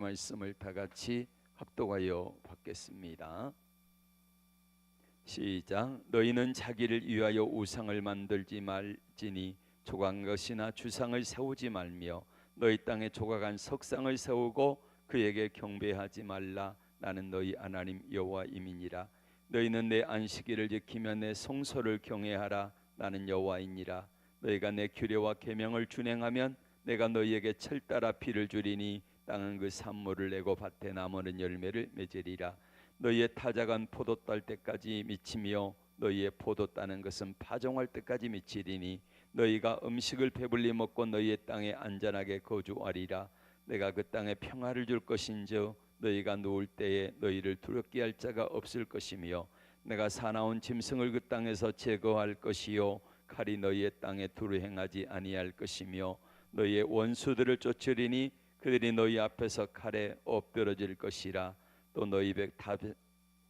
말씀을 다 같이 합독하여 받겠습니다. 시작. 너희는 자기를 위하여 우상을 만들지 말지니 조각한 것이나 주상을 세우지 말며 너희 땅에 조각한 석상을 세우고 그에게 경배하지 말라. 나는 너희 하나님 여호와임이니라. 너희는 내 안식일을 지키며 내 성소를 경외하라. 나는 여호와이니라. 너희가 내 규례와 계명을 준행하면 내가 너희에게 철따라 피를 주리니 땅은 그 산모를 내고 밭에 나무는 열매를 맺으리라. 너희의 타작은 포도 딸 때까지 미치며 너희의 포도 따는 것은 파종할 때까지 미치리니 너희가 음식을 배불리 먹고 너희의 땅에 안전하게 거주하리라. 내가 그 땅에 평화를 줄 것인즉 너희가 누울 때에 너희를 두렵게 할 자가 없을 것이며 내가 사나운 짐승을 그 땅에서 제거할 것이요 칼이 너희의 땅에 두루 행하지 아니할 것이며 너희의 원수들을 쫓으리니 그들이 너희 앞에서 칼에 엎드러질 것이라. 또 너희 백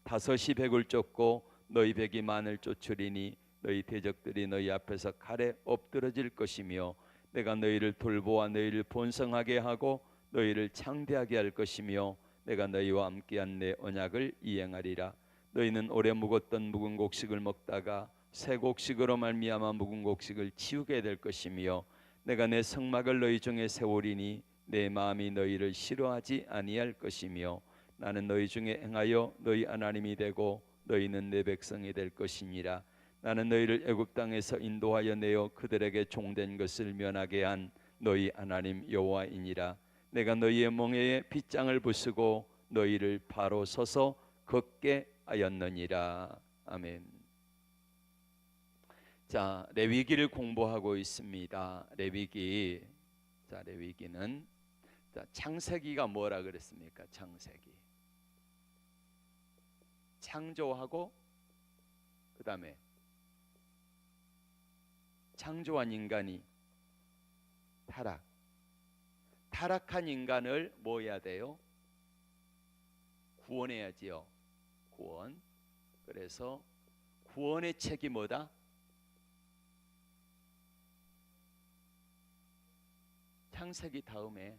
다섯이 백을 쫓고 너희 백이 만을 쫓으리니 너희 대적들이 너희 앞에서 칼에 엎드러질 것이며 내가 너희를 돌보아 너희를 번성하게 하고 너희를 창대하게 할 것이며 내가 너희와 함께한 내 언약을 이행하리라. 너희는 오래 묵었던 묵은 곡식을 먹다가 새 곡식으로 말미암아 묵은 곡식을 치우게 될 것이며 내가 내 성막을 너희 중에 세우리니 내 마음이 너희를 싫어하지 아니할 것이며 나는 너희 중에 행하여 너희 하나님이 되고 너희는 내 백성이 될 것이니라. 나는 너희를 애굽 땅에서 인도하여 내어 그들에게 종된 것을 면하게 한 너희 하나님 여호와이니라. 내가 너희의 멍에에 빗장을 부수고 너희를 바로 서서 걷게 하였느니라. 아멘. 자, 레위기를 공부하고 있습니다. 레위기. 자, 레위기는 자, 창세기가 뭐라 그랬습니까? 창세기. 창조하고 그 다음에 창조한 인간이 타락한 인간을 뭐 해야 돼요? 구원해야지요. 구원. 그래서 구원의 책이 뭐다? 창세기 다음에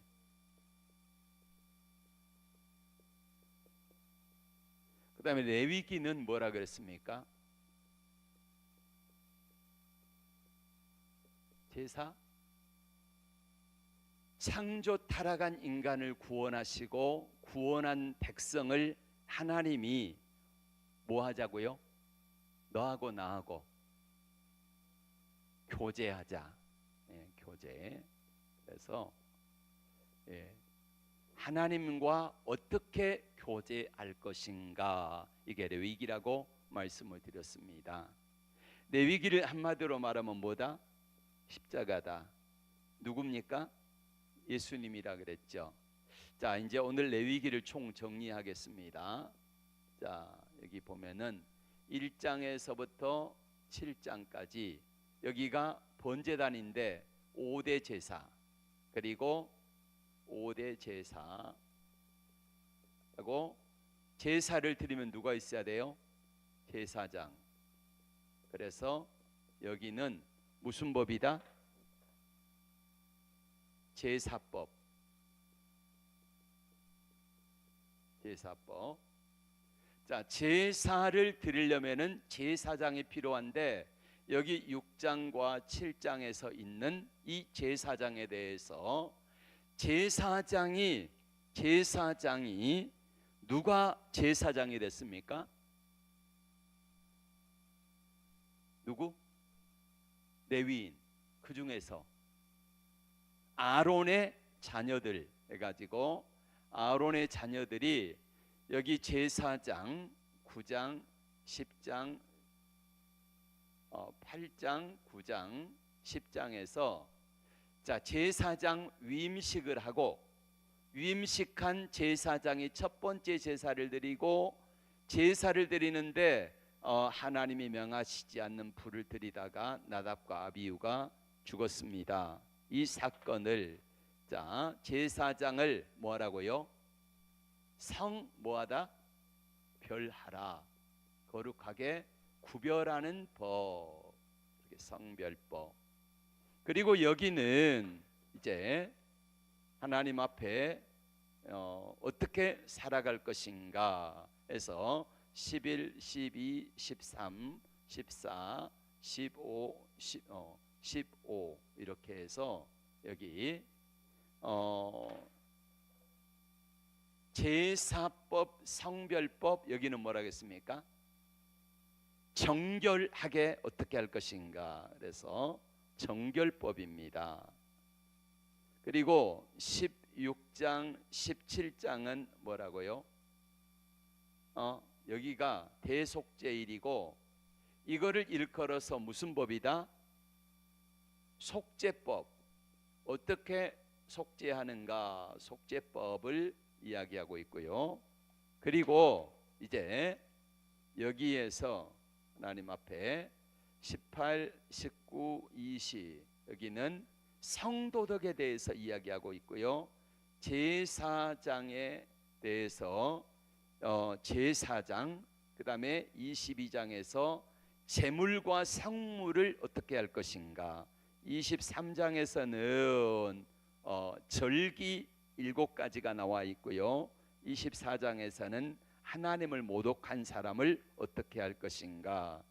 그 다음에 레위기는 뭐라 그랬습니까? 제사. 창조 타락한 인간을 구원하시고 구원한 백성을 하나님이 뭐 하자고요? 너하고 나하고 교제하자. 교제. 그래서 하나님과 어떻게 교제할 것인가, 이게 레위기라고 말씀을 드렸습니다. 레위기를 한마디로 말하면 뭐다? 십자가다. 누굽니까? 예수님이라 그랬죠. 자, 이제 오늘 레위기를 총 정리하겠습니다. 자, 여기 보면은 1장에서부터 7장까지 여기가 번제단인데 5대 제사, 그리고 5대 제사 하고 제사를 드리면 누가 있어야 돼요? 제사장. 그래서 여기는 무슨 법이다? 제사법. 제사법. 자, 제사를 드리려면은 제사장이 필요한데 여기 6장과 7장에서 있는 이 제사장에 대해서 제사장이 누가 제사장이 됐습니까? 누구? 레위인. 그 중에서 아론의 자녀들 해가지고 아론의 자녀들이 여기 제사장 9장 10장 8장 9장 10장에서 자, 제사장 위임식을 하고 위임식한 제사장이 첫 번째 제사를 드리고 제사를 드리는데 하나님이 명하시지 않는 불을 들이다가 나답과 아비후가 죽었습니다. 이 사건을 자, 제사장을 뭐하라고요? 뭐하다? 별하라. 거룩하게 구별하는 법. 성별법. 그리고 여기는 이제 하나님 앞에 어떻게 살아갈 것인가 해서 11, 12, 13, 14, 15, 15 이렇게 해서 여기 제사법, 성별법, 여기는 뭐라 하겠습니까? 정결하게 어떻게 할 것인가. 그래서 정결법입니다. 그리고 16장, 17장은 뭐라고요? 여기가 대속죄일이고, 이거를 일컬어서 무슨 법이다? 속죄법. 어떻게 속죄하는가, 속죄법을 이야기하고 있고요. 그리고 이제 여기에서 하나님 앞에 18, 19, 20 여기는 성도덕에 대해서 이야기하고 있고요. 제사장에 대해서 제사장, 그 다음에 22장에서 제물과 성물을 어떻게 할 것인가, 23장에서는 절기 7가지가 나와 있고요. 24장에서는 하나님을 모독한 사람을 어떻게 할 것인가,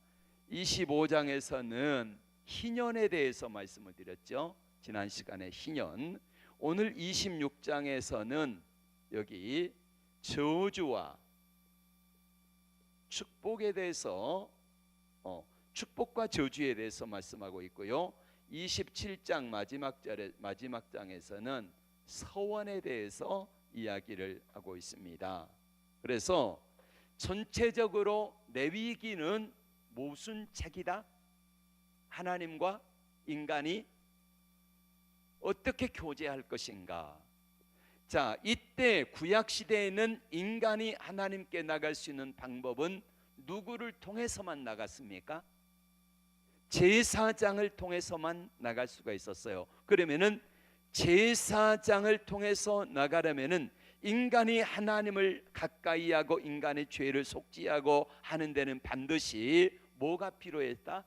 25장에서는 희년에 대해서 말씀을 드렸죠. 지난 시간에 희년. 오늘 26장에서는 여기 저주와 축복에 대해서 축복과 저주에 대해서 말씀하고 있고요. 27장 마지막 장에서는 서원에 대해서 이야기를 하고 있습니다. 그래서 전체적으로 레위기는 무슨 책이다? 하나님과 인간이 어떻게 교제할 것인가. 자, 이때 구약 시대에는 인간이 하나님께 나갈 수 있는 방법은 누구를 통해서만 나갔습니까? 제사장을 통해서만 나갈 수가 있었어요. 그러면은 제사장을 통해서 나가려면은 인간이 하나님을 가까이 하고 인간의 죄를 속죄하고 하는 데는 반드시 뭐가 필요했다?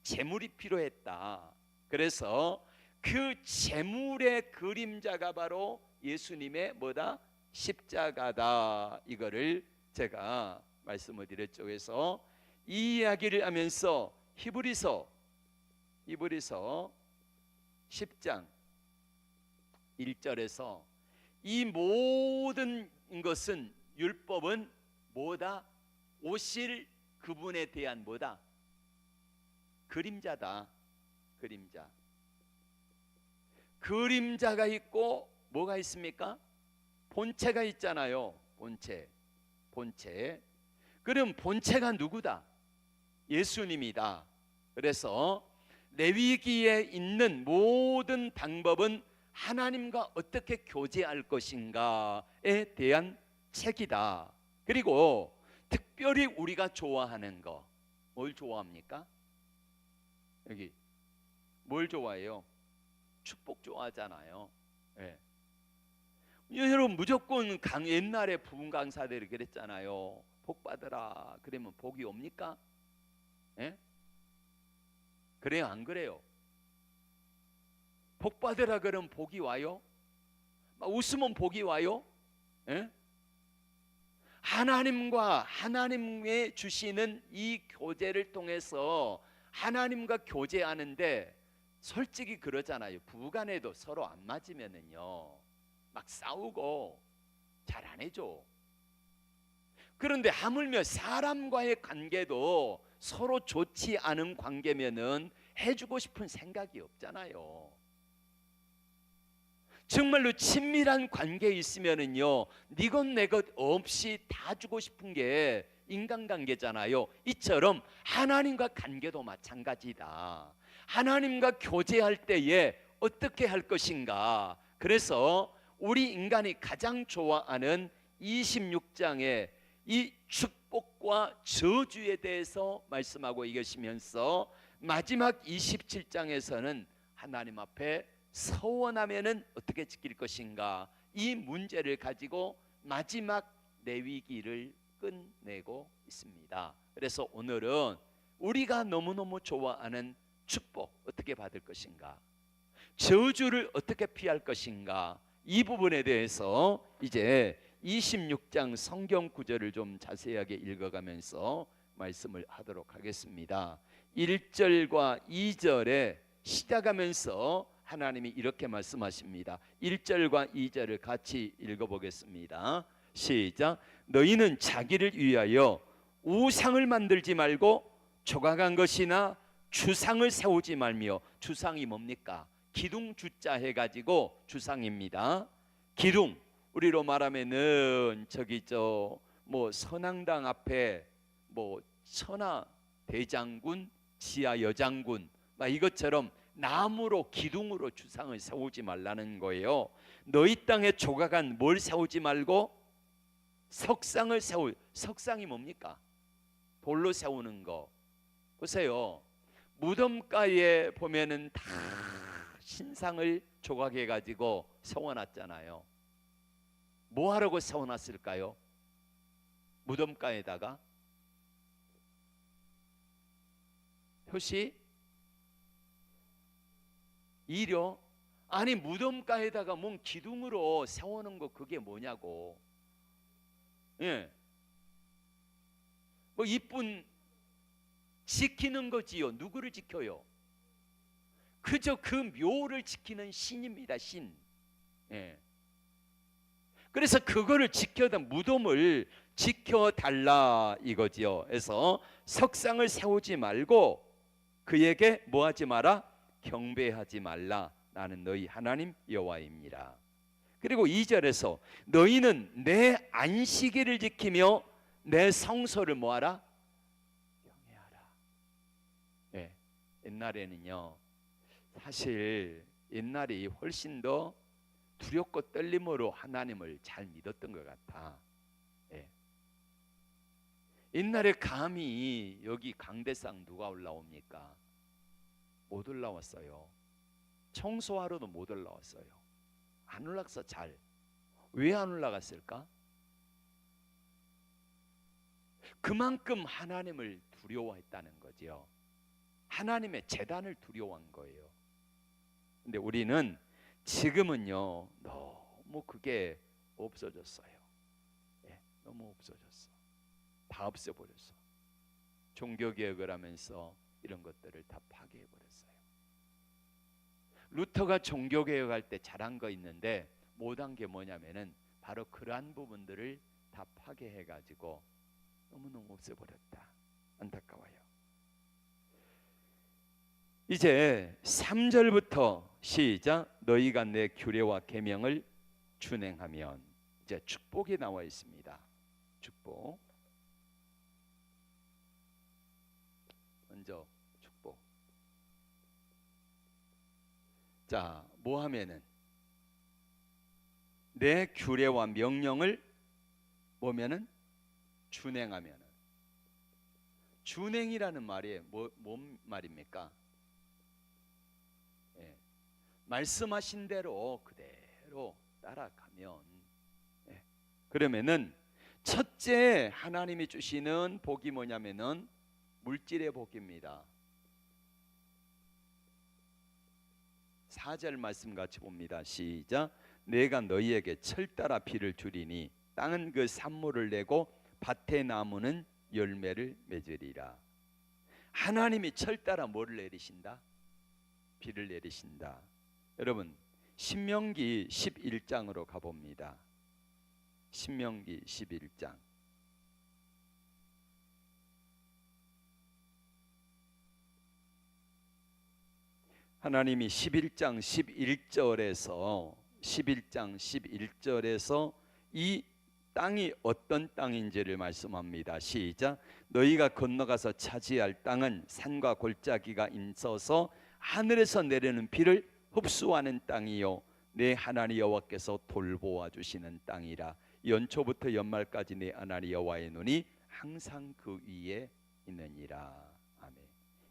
제물이 필요했다. 그래서 그 제물의 그림자가 바로 예수님의 뭐다? 십자가다. 이거를 제가 말씀을 드렸죠. 그래서 이 이야기를 하면서 히브리서 10장 1절에서 이 모든 것은, 율법은 뭐다? 오실 그분에 대한 뭐다? 그림자다. 그림자. 그림자가 있고 뭐가 있습니까? 본체가 있잖아요. 본체. 그럼 본체가 누구다? 예수님이다. 그래서 레위기에 있는 모든 방법은 하나님과 어떻게 교제할 것인가에 대한 책이다. 그리고 특별히 우리가 좋아하는 거, 뭘 좋아합니까? 여기 뭘 좋아해요? 축복 좋아하잖아요. 네. 여러분 무조건 옛날에 부흥 강사들이 그랬잖아요. 복 받으라 그러면 복이 옵니까? 예? 그래요, 안 그래요? 복 받으라 그러면 복이 와요? 웃으면 복이 와요? 예? 하나님과 하나님의 주시는 이 교제를 통해서 하나님과 교제하는데, 솔직히 그러잖아요. 부부간에도 서로 안 맞으면은요 막 싸우고 잘 안 해줘. 그런데 하물며 사람과의 관계도 서로 좋지 않은 관계면은 해주고 싶은 생각이 없잖아요. 정말로 친밀한 관계에 있으면은요 니것 내것 없이 다 주고 싶은 게 인간관계잖아요. 이처럼 하나님과 관계도 마찬가지다. 하나님과 교제할 때에 어떻게 할 것인가. 그래서 우리 인간이 가장 좋아하는 26장에 이 축복과 저주에 대해서 말씀하고 계시면서 마지막 27장에서는 하나님 앞에 서원하면은 어떻게 지킬 것인가, 이 문제를 가지고 마지막 레위기를 끝내고 있습니다. 그래서 오늘은 우리가 너무너무 좋아하는 축복 어떻게 받을 것인가, 저주를 어떻게 피할 것인가, 이 부분에 대해서 이제 26장 성경 구절을 좀 자세하게 읽어가면서 말씀을 하도록 하겠습니다. 1절과 2절에 시작하면서 하나님이 이렇게 말씀하십니다. 1절과 2절을 같이 읽어보겠습니다. 시작. 너희는 자기를 위하여 우상을 만들지 말고 조각한 것이나 주상을 세우지 말며. 주상이 뭡니까? 기둥 주자 해가지고 주상입니다. 기둥, 우리로 말하면은 저기 뭐 선앙당 앞에 뭐 천하 대장군, 지하 여장군 막 이것처럼 나무로 기둥으로 주상을 세우지 말라는 거예요. 너희 땅에 조각한 뭘 세우지 말고 석상을 석상이 뭡니까? 돌로 세우는 거. 보세요. 무덤가에 보면은 다 신상을 조각해 가지고 세워놨잖아요. 뭐 하라고 세워놨을까요? 무덤가에다가 표시 이료. 아니 무덤가에다가 뭔 기둥으로 세우는 거 그게 뭐냐고. 예. 뭐 이쁜 지키는 거지요. 누구를 지켜요? 그저 그 묘를 지키는 신입니다. 신. 예. 그래서 그거를 지켜다 무덤을 지켜달라 이거지요. 그래서 석상을 세우지 말고 그에게 뭐하지 마라? 경배하지 말라. 나는 너희 하나님 여호와입니다. 그리고 2절에서 너희는 내 안식일을 지키며 내 성소를 뭐하라? 경외하라. 네, 옛날에는요 사실 옛날이 훨씬 더 두렵고 떨림으로 하나님을 잘 믿었던 것 같아. 네. 옛날에 감히 여기 강대상 누가 올라옵니까? 못 올라왔어요. 청소하러도 못 올라왔어요. 안 올라가서 잘. 왜 안 올라갔을까? 그만큼 하나님을 두려워했다는 거죠. 하나님의 제단을 두려워한 거예요. 근데 우리는 지금은요 너무 그게 없어졌어요. 네, 너무 없어졌어. 다 없애버렸어. 종교개혁을 하면서 이런 것들을 다 파괴해버렸어요. 루터가 종교개혁할 때 잘한 거 있는데 못한 게 뭐냐면은 바로 그러한 부분들을 다 파괴해가지고 너무너무 없애버렸다. 안타까워요. 이제 3절부터 시작. 너희가 내 규례와 계명을 준행하면. 이제 축복이 나와 있습니다. 축복. 먼저 축복. 자, 뭐 하면은 내 규례와 명령을 뭐면은 준행하면은. 준행이라는 말이 뭔 말입니까? 예, 말씀하신 대로 그대로 따라가면. 예, 그러면은 첫째 하나님이 주시는 복이 뭐냐면은 물질의 복입니다. 4절 말씀 같이 봅니다. 시작. 내가 너희에게 철 따라 비를 주리니 땅은 그 산모를 내고 밭의 나무는 열매를 맺으리라. 하나님이 철 따라 뭐를 내리신다? 비를 내리신다. 여러분 신명기 11장으로 가봅니다. 신명기 11장. 하나님이 11장 11절에서 이 땅이 어떤 땅인지를 말씀합니다. 시작. 너희가 건너가서 차지할 땅은 산과 골짜기가 있어서 하늘에서 내리는 비를 흡수하는 땅이요 내 하나님 여호와께서 돌보아 주시는 땅이라. 연초부터 연말까지 내 하나님 여호와의 눈이 항상 그 위에 있느니라. 아멘.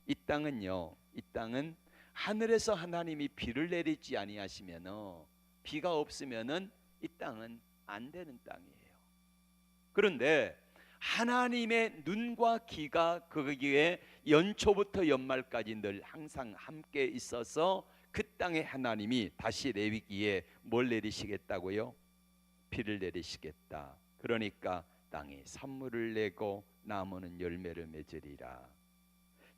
이 땅은요, 이 땅은 하늘에서 하나님이 비를 내리지 아니하시면은, 비가 없으면은 이 땅은 안 되는 땅이에요. 그런데 하나님의 눈과 귀가 거기에 연초부터 연말까지 늘 항상 함께 있어서 그 땅에 하나님이 다시 레위기에 뭘 내리시겠다고요? 비를 내리시겠다. 그러니까 땅이 산물을 내고 나무는 열매를 맺으리라.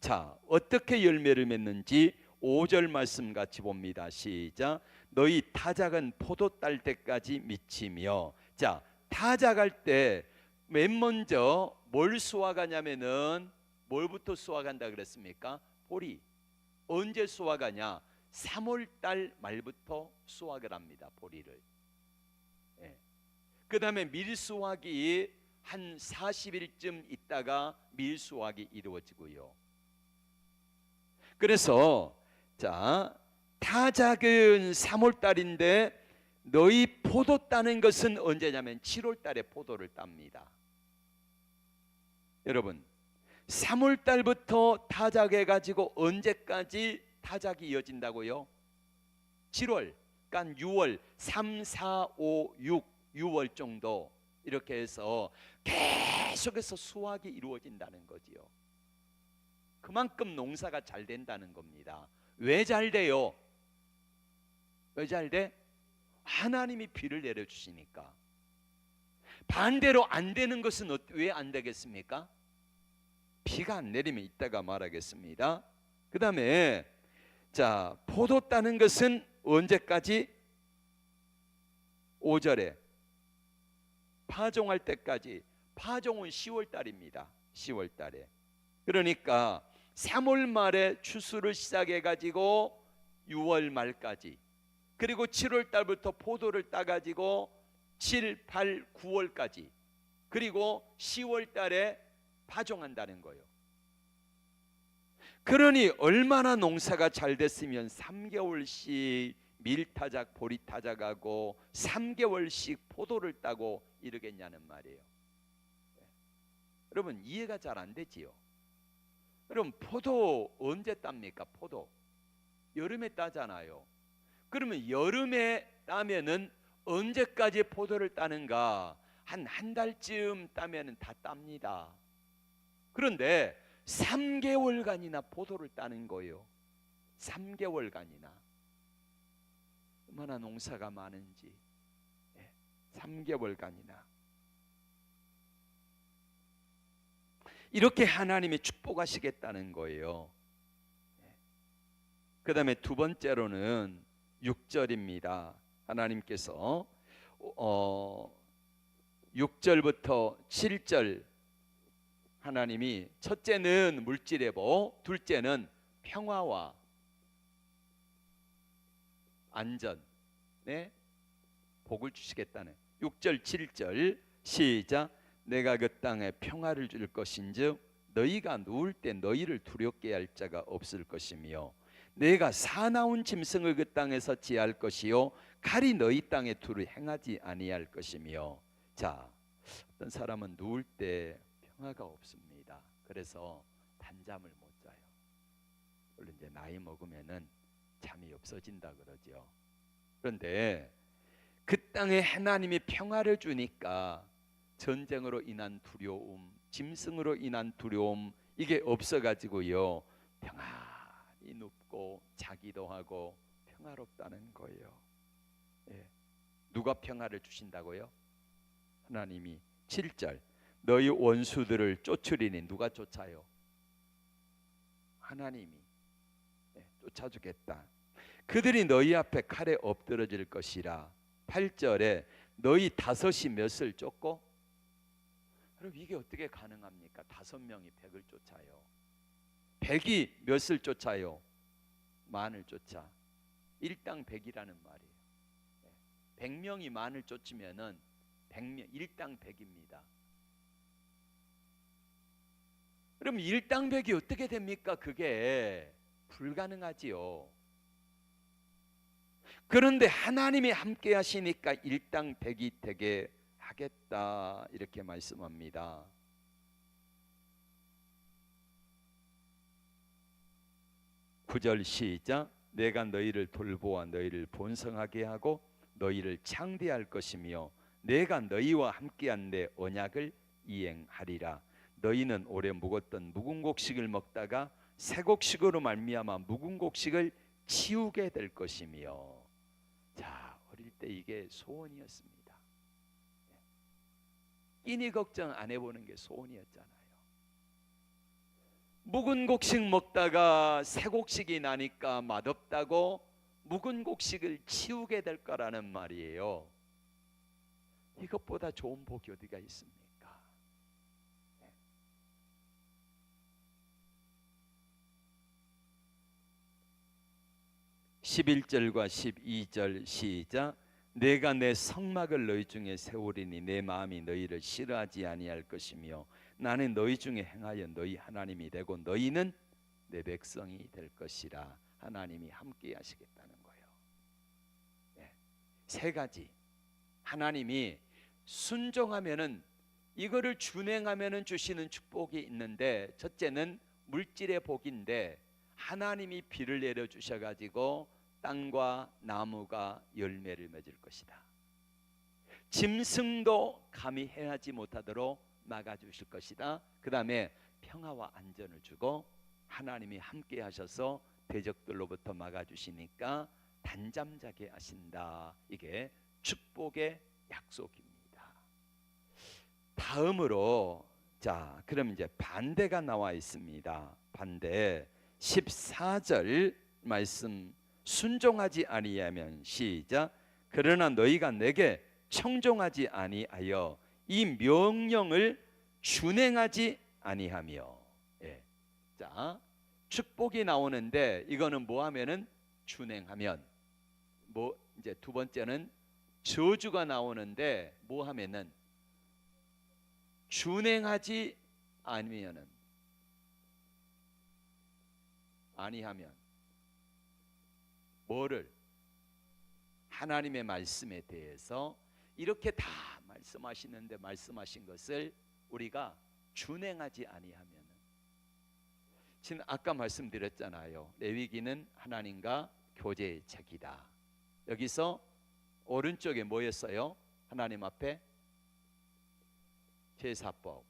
자, 어떻게 열매를 맺는지 5절 말씀 같이 봅니다. 시작. 너희 타작은 포도 딸 때까지 미치며. 자, 타작할 때 맨 먼저 뭘 수확하냐면은 뭘부터 수확한다 그랬습니까? 보리. 언제 수확하냐? 3월 달 말부터 수확을 합니다. 보리를. 예. 그 다음에 밀수확이 한 40일쯤 있다가 밀수확이 이루어지고요. 그래서 자, 타작은 3월 달인데 너희 포도 따는 것은 언제냐면 7월 달에 포도를 tab니다. 여러분, 3월 달부터 타작해 가지고 언제까지 타작이 이어진다고요? 7월, 그러니까 6월, 3, 4, 5, 6월 정도 이렇게 해서 계속해서 수확이 이루어진다는 거지요. 그만큼 농사가 잘 된다는 겁니다. 왜 잘 돼요? 왜 잘 돼? 하나님이 비를 내려주시니까. 반대로 안 되는 것은 왜 안 되겠습니까? 비가 안 내리면 이따가 말하겠습니다. 그 다음에 자, 포도 따는 것은 언제까지? 5절에 파종할 때까지. 파종은 10월 달입니다. 10월 달에. 그러니까 3월 말에 추수를 시작해 가지고 6월 말까지, 그리고 7월 달부터 포도를 따 가지고 7, 8, 9월까지, 그리고 10월 달에 파종한다는 거예요. 그러니 얼마나 농사가 잘 됐으면 3개월씩 밀타작, 보리타작하고 3개월씩 포도를 따고 이러겠냐는 말이에요. 여러분, 이해가 잘 안 되지요? 여러분, 포도 언제 땁니까? 포도 여름에 따잖아요. 그러면 여름에 따면은 언제까지 포도를 따는가? 한 달쯤 따면은 다 땁니다. 그런데 3개월간이나 포도를 따는 거예요. 3개월간이나. 얼마나 농사가 많은지. 3개월간이나. 이렇게 하나님이 축복하시겠다는 거예요. 그 다음에 두 번째로는 6절입니다. 하나님께서 6절부터 7절 하나님이 첫째는 물질의 복, 둘째는 평화와 안전, 복을 주시겠다는. 6절 7절 시작. 내가 그 땅에 평화를 줄 것인즉 너희가 누울 때 너희를 두렵게 할 자가 없을 것이며 내가 사나운 짐승을 그 땅에서 지할 것이요 칼이 너희 땅에 두루 행하지 아니할 것이며. 자, 어떤 사람은 누울 때 평화가 없습니다. 그래서 단잠을 못 자요. 물론 이제 나이 먹으면은 잠이 없어진다 그러죠. 그런데 그 땅에 하나님이 평화를 주니까 전쟁으로 인한 두려움, 짐승으로 인한 두려움, 이게 없어가지고요 평안히 눕고 자기도 하고 평화롭다는 거예요. 누가 평화를 주신다고요? 하나님이. 7절 너희 원수들을 쫓으리니. 누가 쫓아요? 하나님이. 쫓아주겠다. 그들이 너희 앞에 칼에 엎드러질 것이라. 8절에 너희 다섯이 몇을 쫓고. 그럼 이게 어떻게 가능합니까? 5명이 100을 쫓아요. 100이 몇을 쫓아요? 만을 쫓아. 일당 100이라는 말이에요. 100명이 만을 쫓으면은 100명, 일당 100입니다. 그럼 일당 100이 어떻게 됩니까? 그게 불가능하지요. 그런데 하나님이 함께 하시니까 일당 100이 되게 하겠다 이렇게 말씀합니다. 구절 시작. 내가 너희를 돌보아 너희를 번성하게 하고 너희를 창대할 것이며 내가 너희와 함께한 내 언약을 이행하리라. 너희는 오래 묵었던 묵은 곡식을 먹다가 새 곡식으로 말미암아 묵은 곡식을 치우게 될 것이며. 자, 어릴 때 이게 소원이었습니다. 끼니 걱정 안 해보는 게 소원이었잖아요. 묵은 곡식 먹다가 새 곡식이 나니까 맛없다고 묵은 곡식을 치우게 될 거라는 말이에요. 이것보다 좋은 복이 어디가 있습니까? 11절과 12절 시작. 내가 내 성막을 너희 중에 세우리니 내 마음이 너희를 싫어하지 아니할 것이며 나는 너희 중에 행하여 너희 하나님이 되고 너희는 내 백성이 될 것이라. 하나님이 함께 하시겠다는 거예요. 네. 세 가지. 하나님이 순종하면은, 이거를 준행하면은 주시는 축복이 있는데, 첫째는 물질의 복인데 하나님이 비를 내려 주셔 가지고 땅과 나무가 열매를 맺을 것이다. 짐승도 감히 해하지 못하도록 막아주실 것이다. 그 다음에 평화와 안전을 주고 하나님이 함께 하셔서 대적들로부터 막아주시니까 단잠 자게 하신다. 이게 축복의 약속입니다. 다음으로, 자, 그럼 이제 반대가 나와 있습니다. 반대 14절 말씀, 순종하지 아니하면, 시작. 그러나 너희가 내게 청종하지 아니하여 이 명령을 준행하지 아니하며. 예. 자, 축복이 나오는데 이거는 뭐 하면은 준행하면. 뭐 이제 두 번째는 저주가 나오는데 뭐 하면은 준행하지 아니면은, 아니하면 뭐를? 하나님의 말씀에 대해서 이렇게 다 말씀하시는데 말씀하신 것을 우리가 준행하지 아니하면, 지금 아까 말씀드렸잖아요. 레위기는 하나님과 교제의 책이다. 여기서 오른쪽에 뭐였어요? 하나님 앞에 제사법.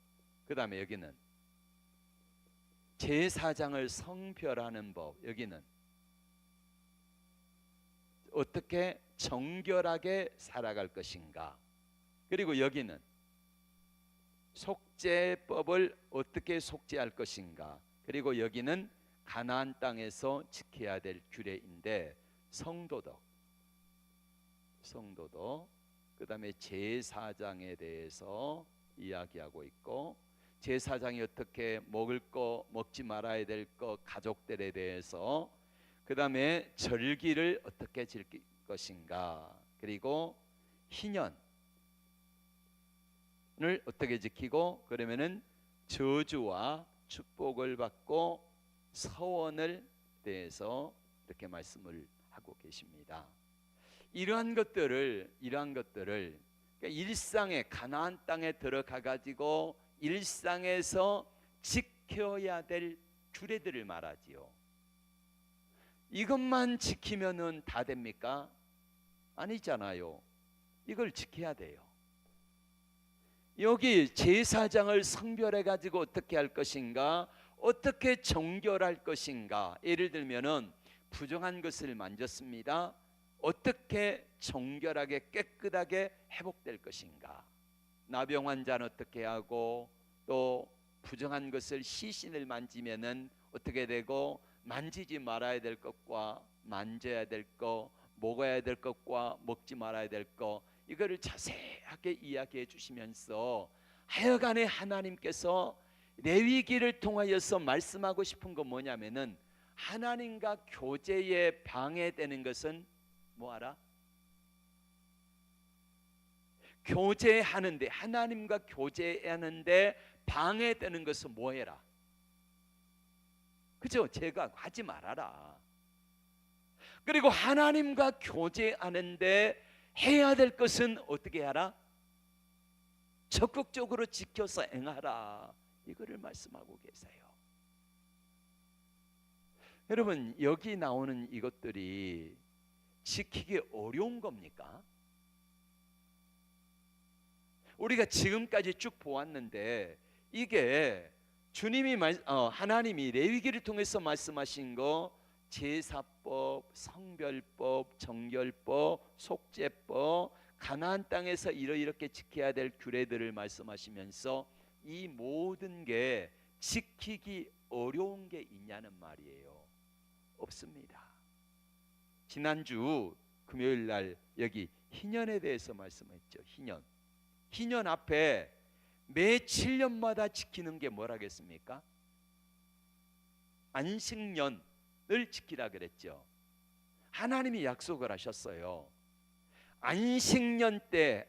그 다음에 여기는 제사장을 성별하는 법. 여기는 어떻게 정결하게 살아갈 것인가. 그리고 여기는 속죄법을 어떻게 속죄할 것인가. 그리고 여기는 가나안 땅에서 지켜야 될 규례인데 성도덕, 그 다음에 제사장에 대해서 이야기하고 있고, 제사장이 어떻게 먹을 거, 먹지 말아야 될 거, 가족들에 대해서, 그 다음에 절기를 어떻게 지킬 것인가, 그리고 희년을 어떻게 지키고, 그러면은 저주와 축복을 받고 서원을 대해서 이렇게 말씀을 하고 계십니다. 이러한 것들을 그러니까 일상에, 가나안 땅에 들어가 가지고 일상에서 지켜야 될 규례들을 말하지요. 이것만 지키면은 다 됩니까? 아니잖아요. 이걸 지켜야 돼요. 여기 제사장을 성별해 가지고 어떻게 할 것인가, 어떻게 정결할 것인가. 예를 들면은 부정한 것을 만졌습니다. 어떻게 정결하게 깨끗하게 회복될 것인가. 나병 환자는 어떻게 하고, 또 부정한 것을, 시신을 만지면은 어떻게 되고, 만지지 말아야 될 것과 만져야 될 것, 먹어야 될 것과 먹지 말아야 될 것, 이거를 자세하게 이야기해 주시면서 하여간에 하나님께서 레위기를 통하여서 말씀하고 싶은 건 뭐냐면은, 하나님과 교제에 방해되는 것은 뭐하라? 교제하는데, 하나님과 교제하는데 방해되는 것은 뭐해라? 그죠? 제가 하지 말아라. 그리고 하나님과 교제하는데 해야 될 것은 어떻게 하라? 적극적으로 지켜서 행하라. 이거를 말씀하고 계세요. 여러분, 여기 나오는 이것들이 지키기 어려운 겁니까? 우리가 지금까지 쭉 보았는데 이게 주님이 하나님이 레위기를 통해서 말씀하신 거, 제사법, 성별법, 정결법, 속죄법, 가나안 땅에서 이렇게 지켜야 될 규례들을 말씀하시면서 이 모든 게 지키기 어려운 게 있냐는 말이에요. 없습니다. 지난주 금요일 날 여기 희년에 대해서 말씀했죠. 희년 앞에 매 7년마다 지키는 게 뭐라겠습니까? 안식년을 지키라 그랬죠. 하나님이 약속을 하셨어요. 안식년 때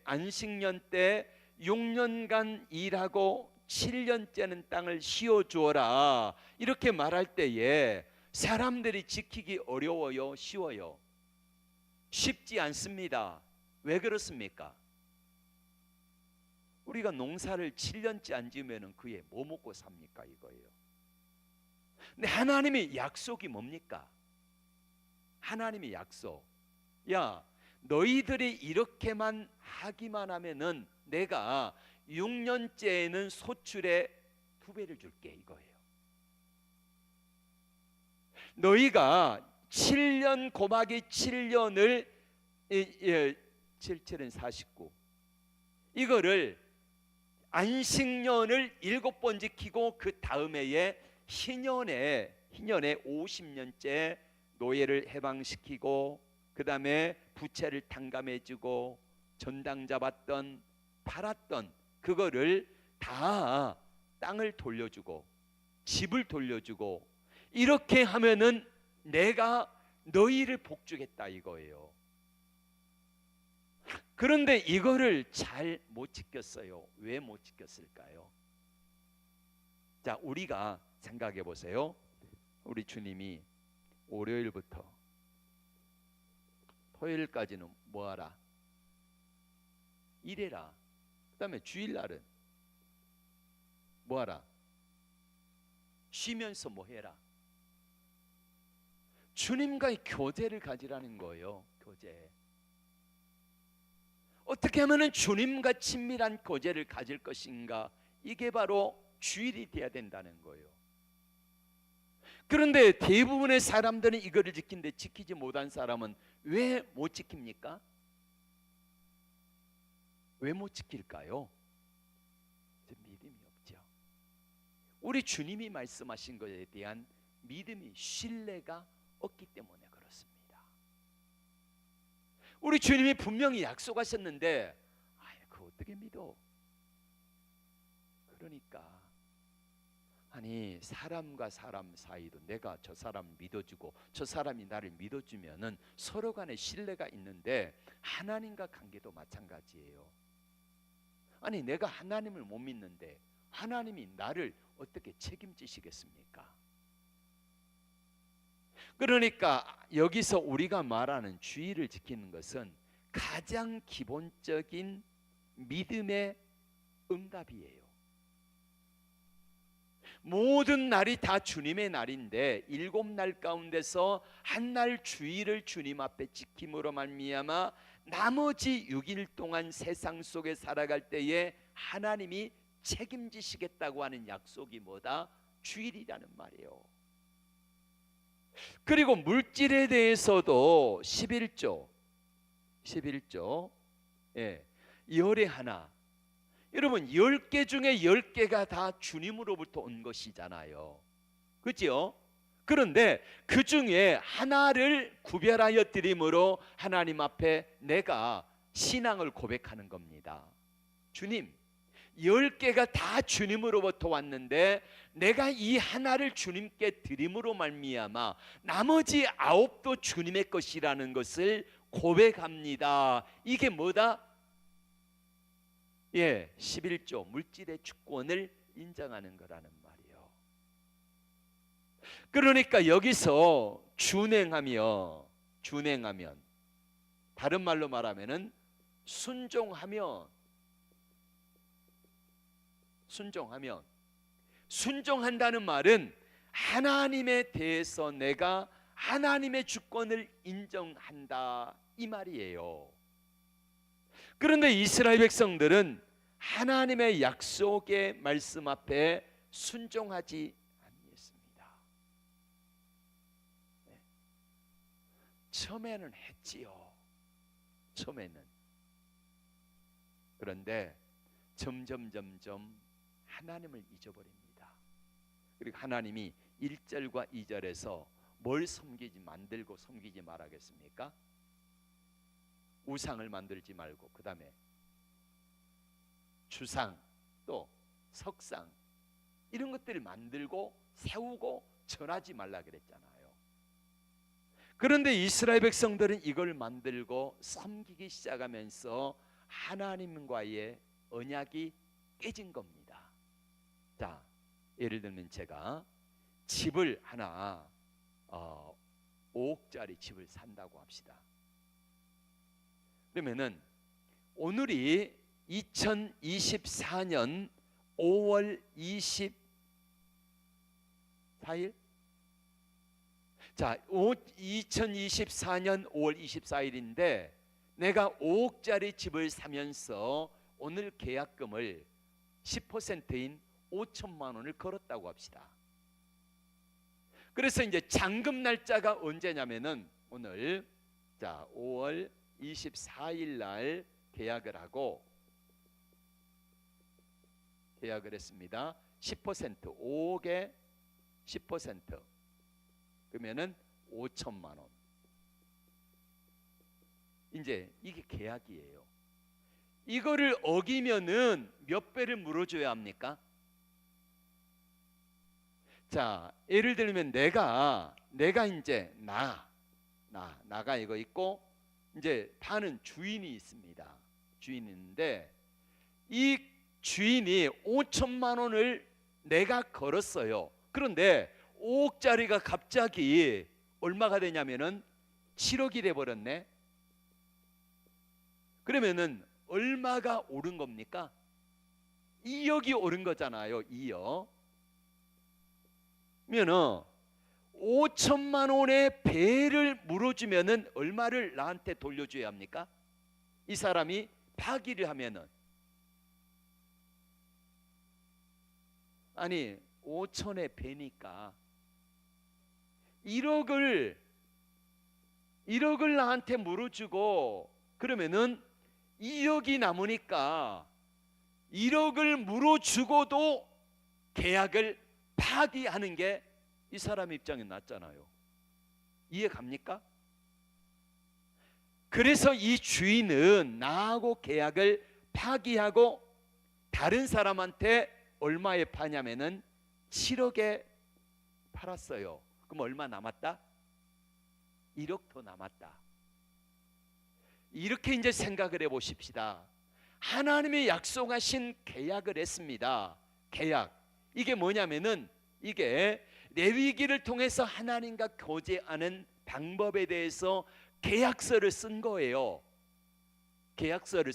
6년간 일하고 7년째는 땅을 쉬어 주어라, 이렇게 말할 때에 사람들이 지키기 어려워요, 쉬워요? 쉽지 않습니다. 왜 그렇습니까? 우리가 농사를 7년째 안 지으면 그에 뭐 먹고 삽니까? 이거예요. 근데 하나님의 약속이 뭡니까? 하나님의 약속, 야, 너희들이 이렇게만 하기만 하면은 내가 6년째에는 소출의 2배를 줄게, 이거예요. 너희가 7년 곱하기 7년을 7은 49, 이거를 안식년을 7번 지키고 그 다음 해에 희년에 50년째 노예를 해방시키고 그 다음에 부채를 탕감해주고 전당 잡았던 팔았던 그거를 다 땅을 돌려주고 집을 돌려주고 이렇게 하면은 내가 너희를 복주겠다, 이거예요. 그런데 이거를 잘 못 지켰어요. 왜 못 지켰을까요? 자, 우리가 생각해 보세요. 우리 주님이 월요일부터 토요일까지는 뭐하라? 일해라. 그 다음에 주일날은 뭐하라? 쉬면서 뭐 해라? 주님과의 교제를 가지라는 거예요. 교제. 어떻게 하면 주님과 친밀한 교제를 가질 것인가? 이게 바로 주일이 돼야 된다는 거예요. 그런데 대부분의 사람들은 이거를 지키는데 지키지 못한 사람은 왜 못 지킵니까? 왜 못 지킬까요? 믿음이 없죠. 우리 주님이 말씀하신 것에 대한 믿음이, 신뢰가 없기 때문에 그렇습니다. 우리 주님이 분명히 약속하셨는데 그거 어떻게 믿어? 그러니까 아니, 사람과 사람 사이도 내가 저 사람 믿어주고 저 사람이 나를 믿어주면은 서로 간에 신뢰가 있는데 하나님과 관계도 마찬가지예요. 아니, 내가 하나님을 못 믿는데 하나님이 나를 어떻게 책임지시겠습니까? 그러니까 여기서 우리가 말하는 주의를 지키는 것은 가장 기본적인 믿음의 응답이에요. 모든 날이 다 주님의 날인데 7날 가운데서 한 날 주일을 주님 앞에 지킴으로 말미암아 나머지 6일 동안 세상 속에 살아갈 때에 하나님이 책임지시겠다고 하는 약속이 뭐다? 주일이라는 말이에요. 그리고 물질에 대해서도 11조 열의 하나, 여러분 10개 중에 10개가 다 주님으로부터 온 것이잖아요. 그렇죠? 그런데 그 중에 하나를 구별하여 드림으로 하나님 앞에 내가 신앙을 고백하는 겁니다. 주님, 10개가 다 주님으로부터 왔는데 내가 이 하나를 주님께 드림으로 말미암아 나머지 9도 주님의 것이라는 것을 고백합니다. 이게 뭐다? 11조 물질의 주권을 인정하는 거라는 말이에요. 그러니까 여기서 준행하면 다른 말로 말하면은 순종한다는 말은 하나님에 대해서 내가 하나님의 주권을 인정한다, 이 말이에요. 그런데 이스라엘 백성들은 하나님의 약속의 말씀 앞에 순종하지 않습니다. 처음에는 했지요. 처음에는. 그런데 점점 하나님을 잊어버립니다. 그리고 하나님이 1절과 2절에서 뭘 섬기지 만들고 섬기지 말하겠습니까? 우상을 만들지 말고, 그 다음에 주상, 또 석상, 이런 것들을 만들고 세우고 전하지 말라 그랬잖아요. 그런데 이스라엘 백성들은 이걸 만들고 섬기기 시작하면서 하나님과의 언약이 깨진 겁니다. 자, 예를 들면 제가 집을 하나 5억짜리 집을 산다고 합시다. 그러면은 오늘이 2024년 5월 24일? 자, 2024년 5월 24일인데 내가 5억짜리 집을 사면서 오늘 계약금을 10%인 5천만 원을 걸었다고 합시다. 그래서 이제 잔금 날짜가 언제냐면은 오늘, 자, 5월 24일 날 계약을 하고, 계약을 했습니다. 10%, 5억에 10%, 그러면은 5천만 원. 이제 이게 계약이에요. 이거를 어기면은 몇 배를 물어줘야 합니까? 자, 예를 들면 내가 이제 나가 이거 있고, 이제 파는 주인이 있습니다. 주인이 있는데 이 주인이 5천만 원을 내가 걸었어요. 그런데 5억짜리가 갑자기 얼마가 되냐면은 7억이 돼 버렸네. 그러면은 얼마가 오른 겁니까? 2억이 오른 거잖아요. 2억. 그러면은 5천만 원의 배를 물어주면은 얼마를 나한테 돌려줘야 합니까? 이 사람이 파기를 하면은, 아니 5천의 배니까 1억을 나한테 물어주고, 그러면은 2억이 남으니까 1억을 물어주고도 계약을 파기하는 게 이 사람 입장에 낫잖아요. 이해 갑니까? 그래서 이 주인은 나하고 계약을 파기하고 다른 사람한테 얼마에 파냐면은 7억에 팔았어요. 그럼 얼마 남았다? 1억 더 남았다. 이렇게 이제 생각을 해 보십시다. 하나님이 약속하신 계약을 했습니다. 계약. 이게 뭐냐면은, 이게 레위기를 통해서 하나님과 교제하는 방법에 대해서 계약서를 쓴 거예요. 계약서를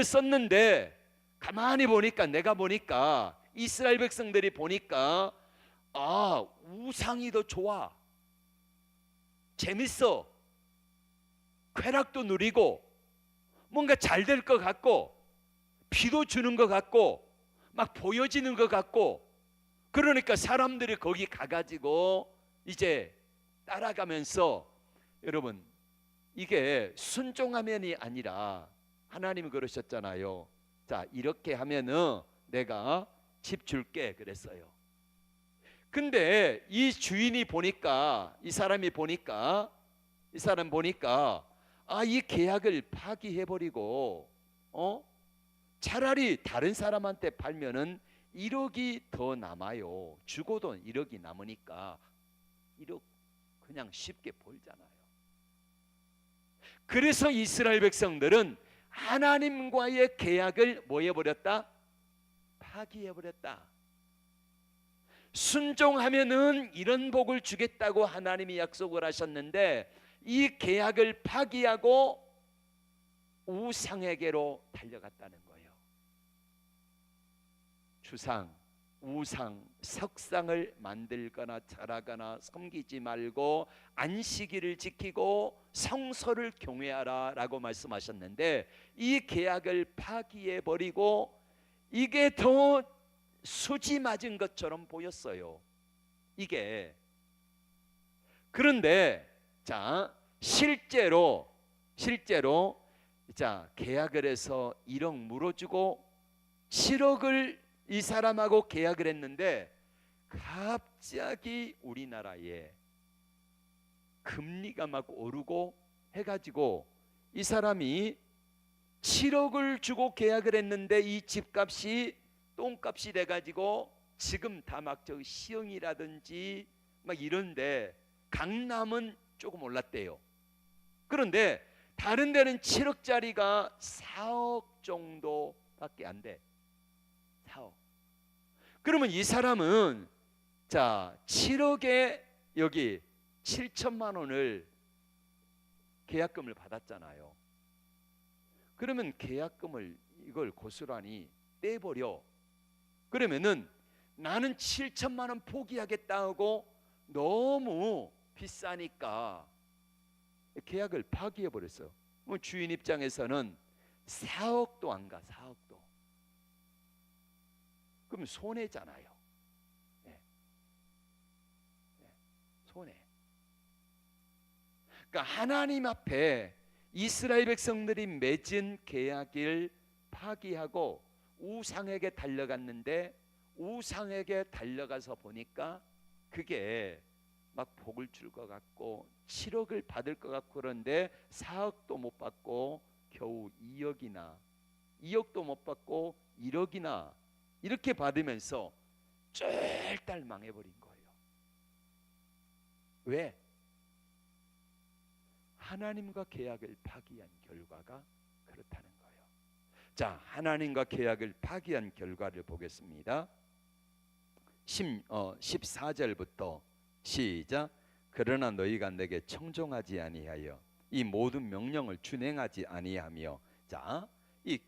썼는데 가만히 보니까, 내가 보니까 이스라엘 백성들이 보니까 우상이 더 좋아, 재밌어, 쾌락도 누리고 뭔가 잘 될 것 같고 비도 주는 것 같고 막 보여지는 것 같고, 그러니까 사람들이 거기 가가지고 이제 따라가면서, 여러분 이게 순종하면이 아니라 하나님이 그러셨잖아요. 자, 이렇게 하면은 내가 집 줄게 그랬어요. 근데 이 주인이 보니까, 이 사람 보니까 이 계약을 파기해버리고 차라리 다른 사람한테 팔면은 1억이 더 남아요. 죽어도 1억이 남으니까 1억 그냥 쉽게 벌잖아요. 그래서 이스라엘 백성들은 하나님과의 계약을 뭐 해버렸다? 파기해버렸다. 순종하면은 이런 복을 주겠다고 하나님이 약속을 하셨는데 이 계약을 파기하고 우상에게로 달려갔다는 거예요. 주상, 우상, 석상을 만들거나 절하거나 섬기지 말고 안식일을 지키고 성소를 경외하라 라고 말씀하셨는데, 이 계약을 파기해버리고 이게 더 수지 맞은 것처럼 보였어요. 이게. 그런데 자, 실제로 자, 계약을 해서 1억 물어주고 7억을 이 사람하고 계약을 했는데 갑자기 우리나라에 금리가 막 오르고 해가지고 이 사람이 7억을 주고 계약을 했는데 이 집값이 똥값이 돼가지고 지금 다 막 저 시흥이라든지 막 이런데 강남은 조금 올랐대요. 그런데 다른 데는 7억짜리가 4억 정도밖에 안 돼. 4억. 그러면 이 사람은 자 7억에 여기 7천만 원을 계약금을 받았잖아요. 그러면 계약금을 이걸 고스란히 떼버려. 그러면은 나는 7천만 원 포기하겠다고 너무 비싸니까 계약을 파기해 버렸어요. 주인 입장에서는 4억도 안 가. 4억도. 그럼 손해잖아요. 네. 네. 손해. 그러니까 하나님 앞에 이스라엘 백성들이 맺은 계약을 파기하고 우상에게 달려갔는데 우상에게 달려가서 보니까 그게 막 복을 줄 것 같고 7억을 받을 것 같고 그런데 4억도 못 받고 겨우 2억도 못 받고 1억이나 이렇게 받으면서 쫄딱 망해버린 거예요. 왜? 하나님과 계약을 파기한 결과가 그렇다는 거예요. 자, 하나님과 계약을 파기한 결과를 보겠습니다. 14절부터 시작. 그러나 너희가 내게 청종하지 아니하여 이 모든 명령을 준행하지 아니하며, 자, 이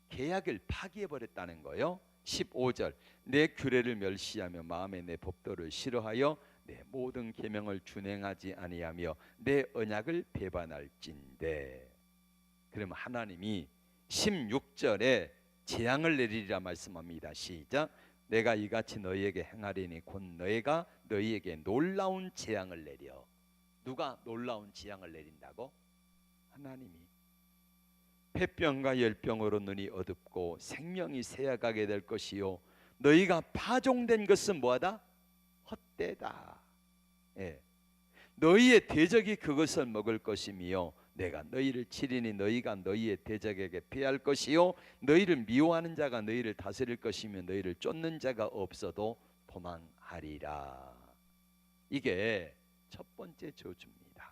계약을 파기해 버렸다는 거예요. 15절. 내 규례를 멸시하며 마음에 내 법도를 싫어하여 내 모든 계명을 준행하지 아니하며 내 언약을 배반할진대. 그러면 하나님이 16절에 재앙을 내리리라 말씀합니다. 시작. 내가 이같이 너희에게 행하리니 곧 너희가 너희에게 놀라운 재앙을 내려. 누가 놀라운 재앙을 내린다고? 하나님이. 폐병과 열병으로 눈이 어둡고 생명이 새어가게 될 것이요 너희가 파종된 것은 뭐하다? 헛되다. 예. 너희의 대적이 그것을 먹을 것이며 내가 너희를 치리니 너희가 너희의 대적에게 피할 것이요 너희를 미워하는 자가 너희를 다스릴 것이며 너희를 쫓는 자가 없어도 도망하리라. 이게 첫 번째 저주입니다.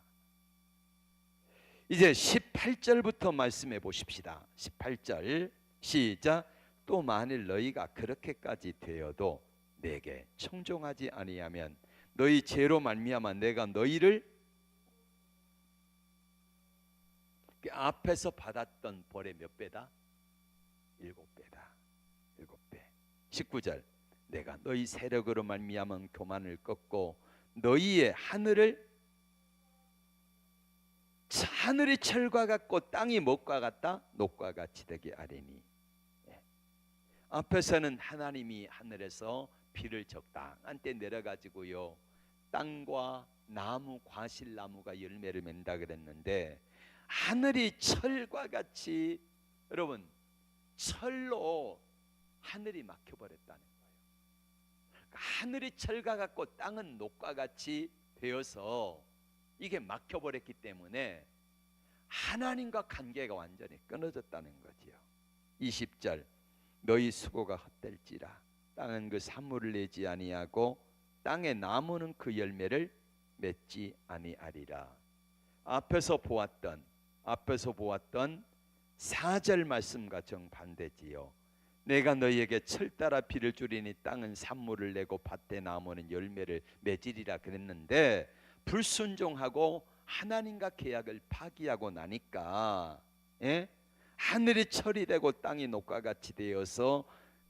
이제 18절부터 말씀해 보십시다. 18절 시작. 또 만일 너희가 그렇게까지 되어도 내게 청종하지 아니하면 너희 죄로 말미암아 내가 너희를 앞에서 받았던 벌의 몇 배다? 7배다. 7배. 19절. 내가 너희 세력으로 말미암은 교만을 꺾고 너희의 하늘이 철과 같고 땅이 못과 같다? 녹과 같이 되게 하리니. 앞에서는 하나님이 하늘에서 비를 적당한 때 내려가지고요 땅과 나무, 과실나무가 열매를 맺는다 그랬는데 하늘이 철과 같이, 여러분 철로 하늘이 막혀버렸다는 거예요. 하늘이 철과 같고 땅은 녹과 같이 되어서 이게 막혀버렸기 때문에 하나님과 관계가 완전히 끊어졌다는 거지요. 20절. 너희 수고가 헛될지라 땅은 그 산물을 내지 아니하고 땅의 나무는 그 열매를 맺지 아니하리라. 앞에서 보았던 4절 말씀과 정반대지요. 내가 너희에게 철 따라 비를 주리니 땅은 산물을 내고 밭의 나무는 열매를 맺으리라 그랬는데 불순종하고 하나님과 계약을 파기하고 나니까 하늘이 철이 되고 땅이 녹과 같이 되어서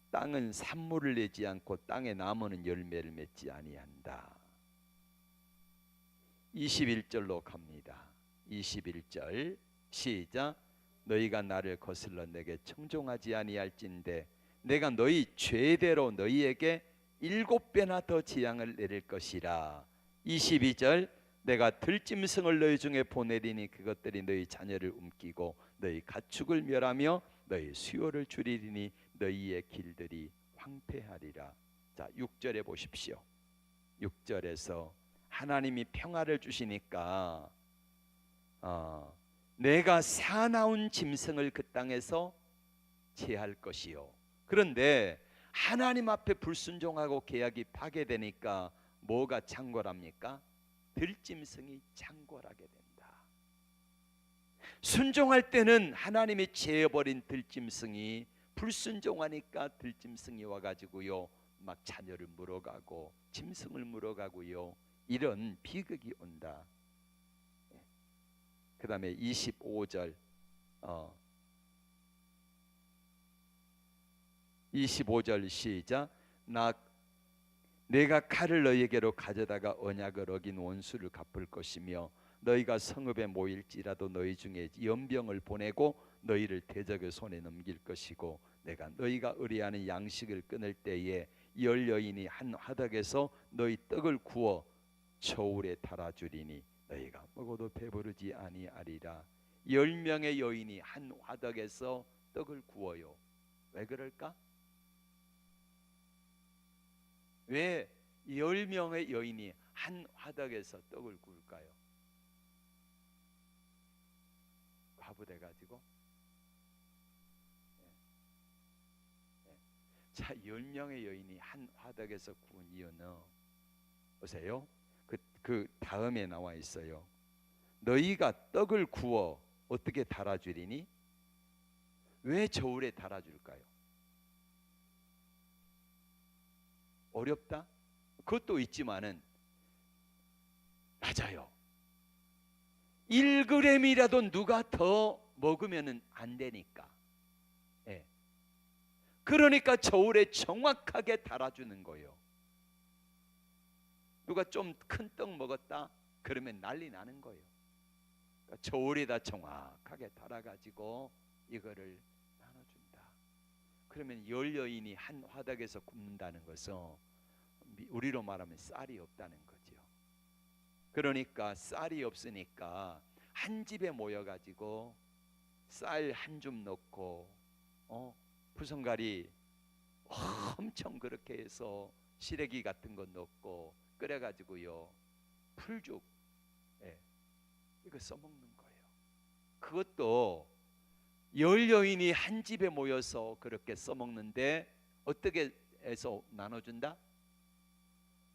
땅은 산물을 내지 않고 땅의 나무는 열매를 맺지 아니한다. 21절로 갑니다. 21절 시작. 너희가 나를 거슬러 내게 청종하지 아니할진대 내가 너희 죄대로 너희에게 7배나 더 재앙을 내릴 것이라. 22절. 내가 들짐승을 너희 중에 보내리니 그것들이 너희 자녀를 움키고 너희 가축을 멸하며 너희 수요를 줄이리니 너희의 길들이 황폐하리라. 자, 6절에 보십시오. 6절에서 하나님이 평화를 주시니까 내가 사나운 짐승을 그 땅에서 제할 것이요. 그런데 하나님 앞에 불순종하고 계약이 파괴되니까 뭐가 창궐합니까? 들짐승이 창궐하게 된다. 순종할 때는 하나님이 제어버린 들짐승이 불순종하니까 들짐승이 와가지고요 막 자녀를 물어가고 짐승을 물어가고요 이런 비극이 온다. 그 다음에 25절 25절 시작. 내가 칼을 너희에게로 가져다가 언약을 어긴 원수를 갚을 것이며 너희가 성읍에 모일지라도 너희 중에 연병을 보내고 너희를 대적의 손에 넘길 것이고 내가 너희가 의뢰하는 양식을 끊을 때에 열 여인이 한 화덕에서 너희 떡을 구워 저울에 달아주리니 너희가 먹어도 배부르지 아니하리라. 10명의 여인이 한 화덕에서 떡을 구워요. 왜 그럴까? 왜 10명의 여인이 한 화덕에서 떡을 구울까요? 과부돼 가지고. 자, 10명의 여인이 한 화덕에서 구운 이유는 보세요. 그 다음에 나와 있어요. 너희가 떡을 구워 어떻게 달아주리니? 왜 저울에 달아줄까요? 어렵다? 그것도 있지만은 맞아요. 1g이라도 누가 더 먹으면은 안 되니까. 예. 그러니까 저울에 정확하게 달아주는 거예요. 누가 좀 큰 떡 먹었다? 그러면 난리 나는 거예요. 그러니까 저울에다 정확하게 달아가지고 이거를 나눠준다. 그러면 10여인이 한 화덕에서 굽는다는 것은 우리로 말하면 쌀이 없다는 거죠. 그러니까 쌀이 없으니까 한 집에 모여가지고 쌀 한 줌 넣고 부성가리 엄청 그렇게 해서 시래기 같은 거 넣고 끓여가지고요 풀죽 이거 써먹는 거예요. 그것도 10여인이 한 집에 모여서 그렇게 써먹는데 어떻게 해서 나눠준다?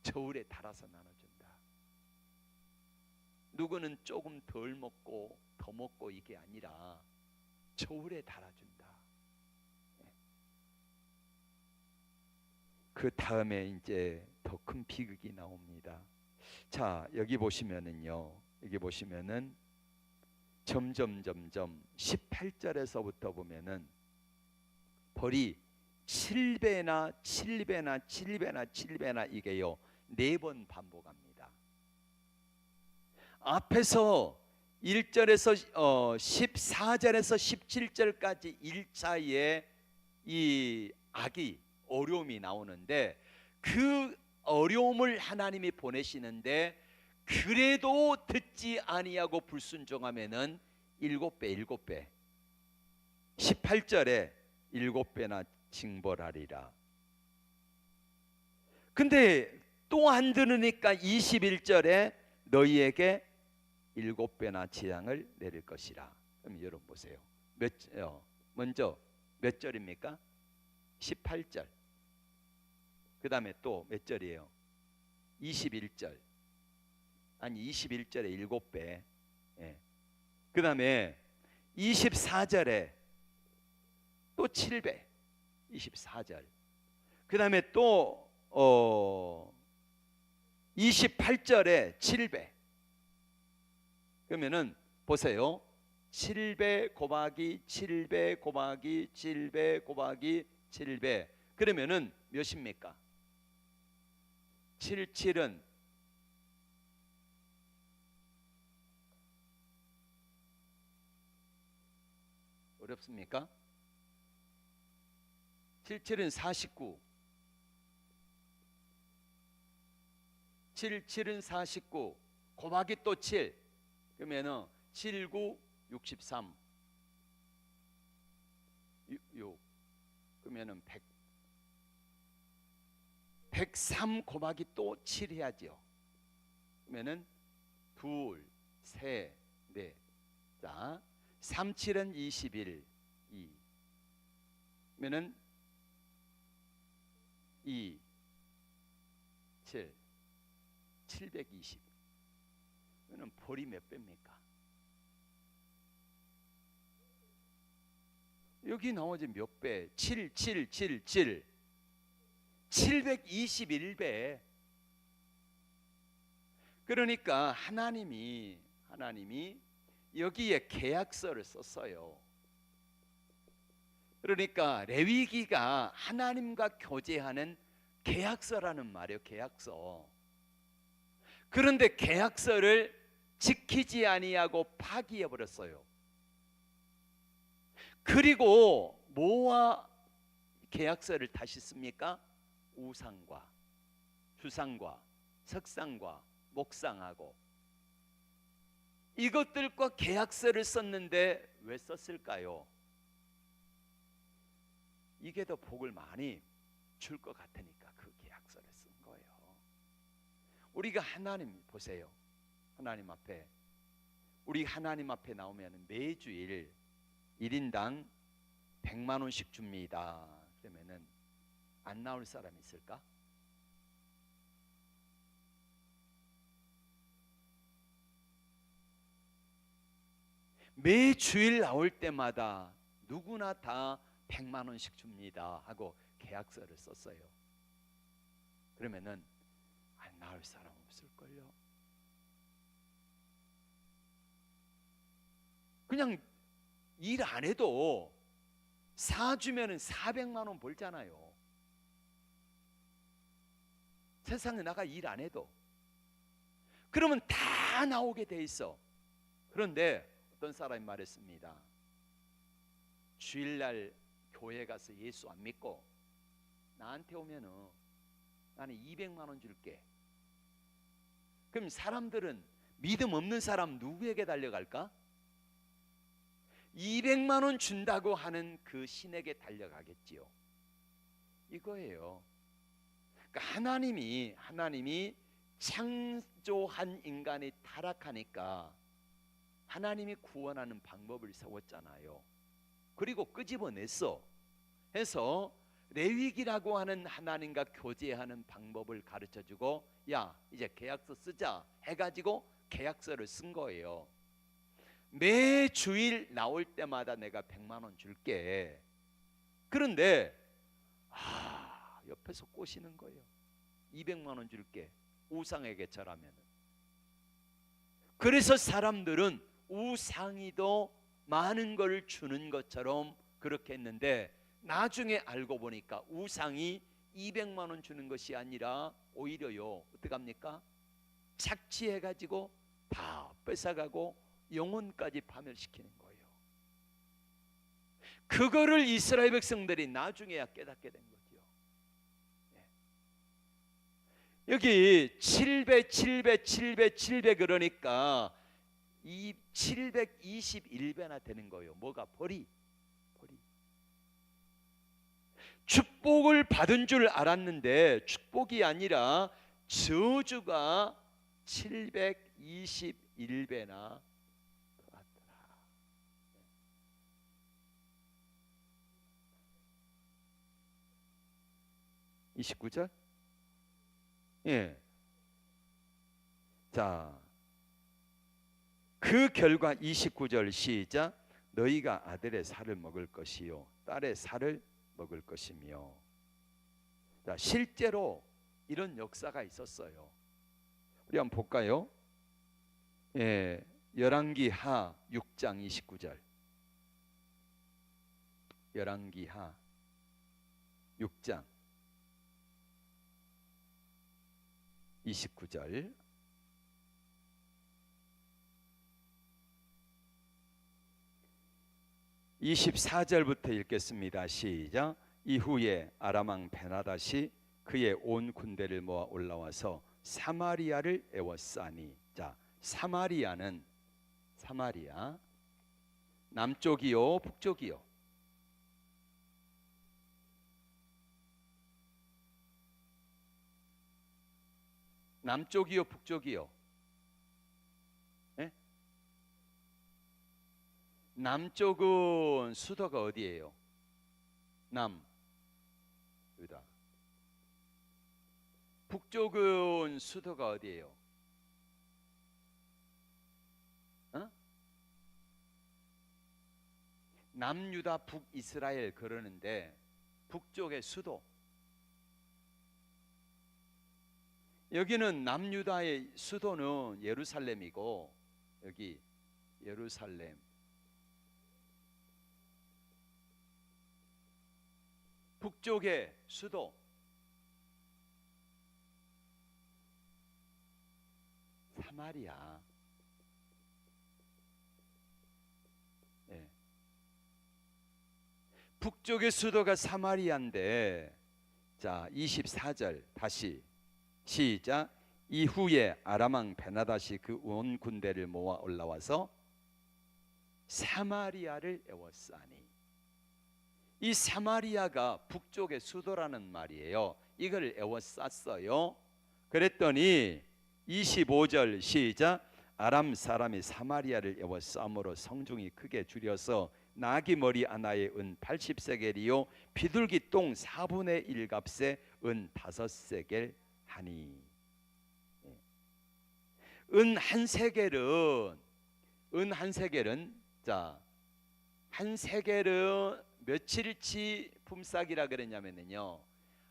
저울에 달아서 나눠준다. 누구는 조금 덜 먹고 더 먹고 이게 아니라 저울에 달아준다. 그 다음에 이제 더 큰 비극이 나옵니다. 자, 여기 보시면은요. 여기 보시면은 점점 18절에서부터 보면은 벌이 7배나 7배나 7배나 7배나 이게요 4번 반복합니다. 앞에서 1절에서 14절에서 17절까지 1차에 이 악이 어려움이 나오는데 그 어려움을 하나님이 보내시는데 그래도 듣지 아니하고 불순종하면은 7배 18절에 7배나 징벌하리라. 근데 또 안 들으니까 21절에 너희에게 7배나 재앙을 내릴 것이라. 그럼 여러분 보세요. 먼저 몇 절입니까? 18절. 그 다음에 또 몇 절이에요? 21절. 아니 21절에 7배. 그 다음에 24절에 또 7배. 24절. 그 다음에 또 28절에 7배. 그러면은 보세요. 7배 곱하기 7배 곱하기 7배 곱하기 7배. 그러면은 몇입니까? 77은 어렵습니까? 77은 49. 77은 49 곱하기 또 7 그러면은 7, 9, 63 6 그러면은 100 103 곱하기 또 7 해야죠. 그러면은 2, 3, 4 자, 3, 7은 21 2 그러면은 2, 7 720 그러면 볼이 몇 배입니까? 여기 나오지 몇 배? 7, 7, 7, 7 721배. 그러니까 하나님이 여기에 계약서를 썼어요. 그러니까 레위기가 하나님과 교제하는 계약서라는 말이에요. 계약서. 그런데 계약서를 지키지 아니하고 파기해 버렸어요. 그리고 뭐와 계약서를 다시 씁니까? 우상과 주상과 석상과 목상하고 이것들과 계약서를 썼는데 왜 썼을까요? 이게 더 복을 많이 줄 것 같으니까 그 계약서를 쓴 거예요. 우리가 하나님 보세요. 우리 하나님 앞에 나오면 매주일 1인당 100만 원씩 줍니다. 그러면은 안 나올 사람 있을까? 매주일 나올 때마다 누구나 다 100만 원씩 줍니다 하고 계약서를 썼어요. 그러면은 안 나올 사람 없을걸요. 그냥 일 안 해도 사주면은 400만 원 벌잖아요. 세상에 나가 일 안 해도. 그러면 다 나오게 돼 있어. 그런데 어떤 사람이 말했습니다. 주일날 교회 가서 예수 안 믿고 나한테 오면은 나는 200만 원 줄게. 그럼 사람들은 믿음 없는 사람 누구에게 달려갈까? 200만 원 준다고 하는 그 신에게 달려가겠지요. 이거예요. 그러니까 하나님이 창조한 인간이 타락하니까 하나님이 구원하는 방법을 세웠잖아요. 그리고 끄집어냈어. 해서 레위기라고 하는 하나님과 교제하는 방법을 가르쳐주고 야 이제 계약서 쓰자 해가지고 계약서를 쓴 거예요. 매 주일 나올 때마다 내가 100만 원 줄게. 그런데 옆에서 꼬시는 거예요. 200만 원 줄게. 우상에게 절하면. 그래서 사람들은 우상이 더 많은 걸 주는 것처럼 그렇게 했는데 나중에 알고 보니까 우상이 200만 원 주는 것이 아니라 오히려요 어떡합니까? 착취해가지고 다 뺏어가고 영혼까지 파멸시키는 거예요. 그거를 이스라엘 백성들이 나중에야 깨닫게 된 거죠. 여기 700 그러니까 이 721배나 되는 거예요. 뭐가? 벌이. 축복을 받은 줄 알았는데 축복이 아니라 저주가 721배나 더하더라. 29절? 예. 자, 그 결과 29절 시작. 너희가 아들의 살을 먹을 것이요 딸의 살을 먹을 것이며. 자, 실제로 이런 역사가 있었어요. 우리 한번 볼까요? 예, 열왕기하 6장 29절. 열왕기하 6장 29절. (24절부터) 읽겠습니다. 시작. 이후에 아람왕 베나닷이 그의 온 군대를 모아 올라와서 사마리아를 에워싸니. 자, 사마리아는 남쪽이요 북쪽이요? 남쪽이요 북쪽이요? 예? 남쪽은 수도가 어디예요? 유다. 북쪽은 수도가 어디예요? 어? 남유다 북이스라엘 그러는데 북쪽의 수도, 여기는 남유다의 수도는 예루살렘이고, 여기 예루살렘, 북쪽의 수도 사마리아. 예. 북쪽의 수도가 사마리아인데, 자 24절 다시 시작. 이후에 아람 왕 베나다시 그 온 군대를 모아 올라와서 사마리아를 에워싸니. 이 사마리아가 북쪽의 수도라는 말이에요. 이걸 에워쌌어요. 그랬더니 25절 시작. 아람 사람이 사마리아를 에워싸므로 성중이 크게 줄여서 나귀 머리 하나에 은 80세겔이요 비둘기 똥 4분의 1 값에 은 5세겔 하니. 은 한 세겔은 자 한 세겔은 며칠치 품삯이라 그랬냐면요,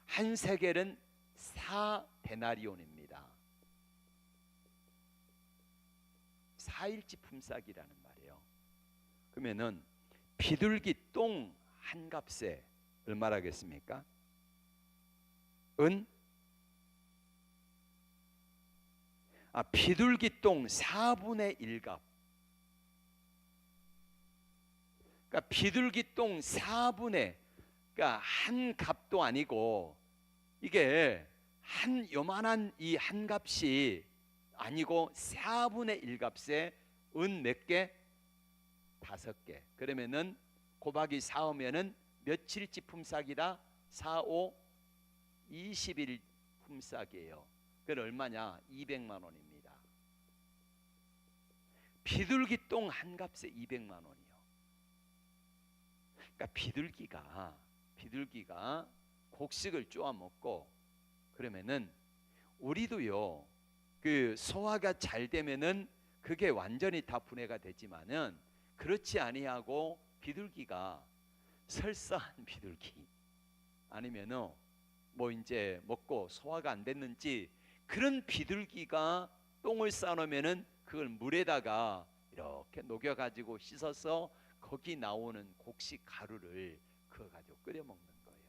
한 세겔은 4데나리온입니다. 4일치 품삯이라는 말이에요. 그러면은 비둘기 똥 한 값에 얼마라겠습니까? 비둘기 똥 4분의 1 값. 그러니까 비둘기 똥 4분의, 그러니까 한 값도 아니고, 이게 한 요만한 이 한 값이 아니고 4분의 1 값에 은 몇 개? 5개. 그러면은 곱하기 4하면은 며칠치 품삯이다? 4, 5, 20일 품삯이에요. 그건 얼마냐? 200만 원입니다. 비둘기 똥 한 값에 200만 원이요. 그러니까 비둘기가 곡식을 쪼아 먹고 그러면은 우리도요, 그 소화가 잘 되면은 그게 완전히 다 분해가 되지만은 그렇지 아니하고 비둘기가 설사한 비둘기 아니면은 뭐 이제 먹고 소화가 안 됐는지 그런 비둘기가 똥을 싸놓으면은 그걸 물에다가 이렇게 녹여 가지고 씻어서 거기 나오는 곡식 가루를 그거 가지고 끓여 먹는 거예요.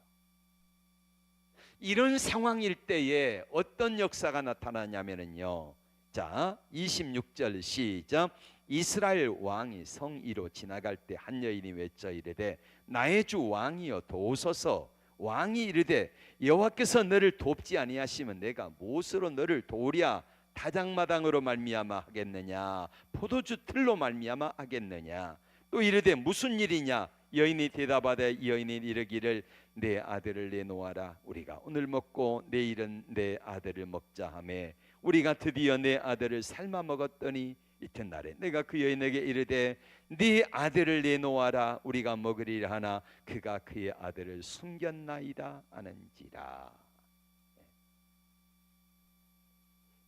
이런 상황일 때에 어떤 역사가 나타나냐면요, 자 26절 시작. 이스라엘 왕이 성이로 지나갈 때 한 여인이 외쳐 이르되 나의 주 왕이여 도우소서. 왕이 이르되 여호와께서 너를 돕지 아니하시면 내가 무엇으로 너를 도우랴? 다장마당으로 말미암아 하겠느냐? 포도주 틀로 말미암아 하겠느냐? 또 이르되 무슨 일이냐? 여인이 대답하되 여인이 이르기를 내 아들을 내놓아라. 우리가 오늘 먹고 내일은 내 아들을 먹자 하매 우리가 드디어 내 아들을 삶아 먹었더니 이튿날에 내가 그 여인에게 이르되 네 아들을 내놓아라. 우리가 먹으리라 하나 그가 그의 아들을 숨겼나이다 하는지라.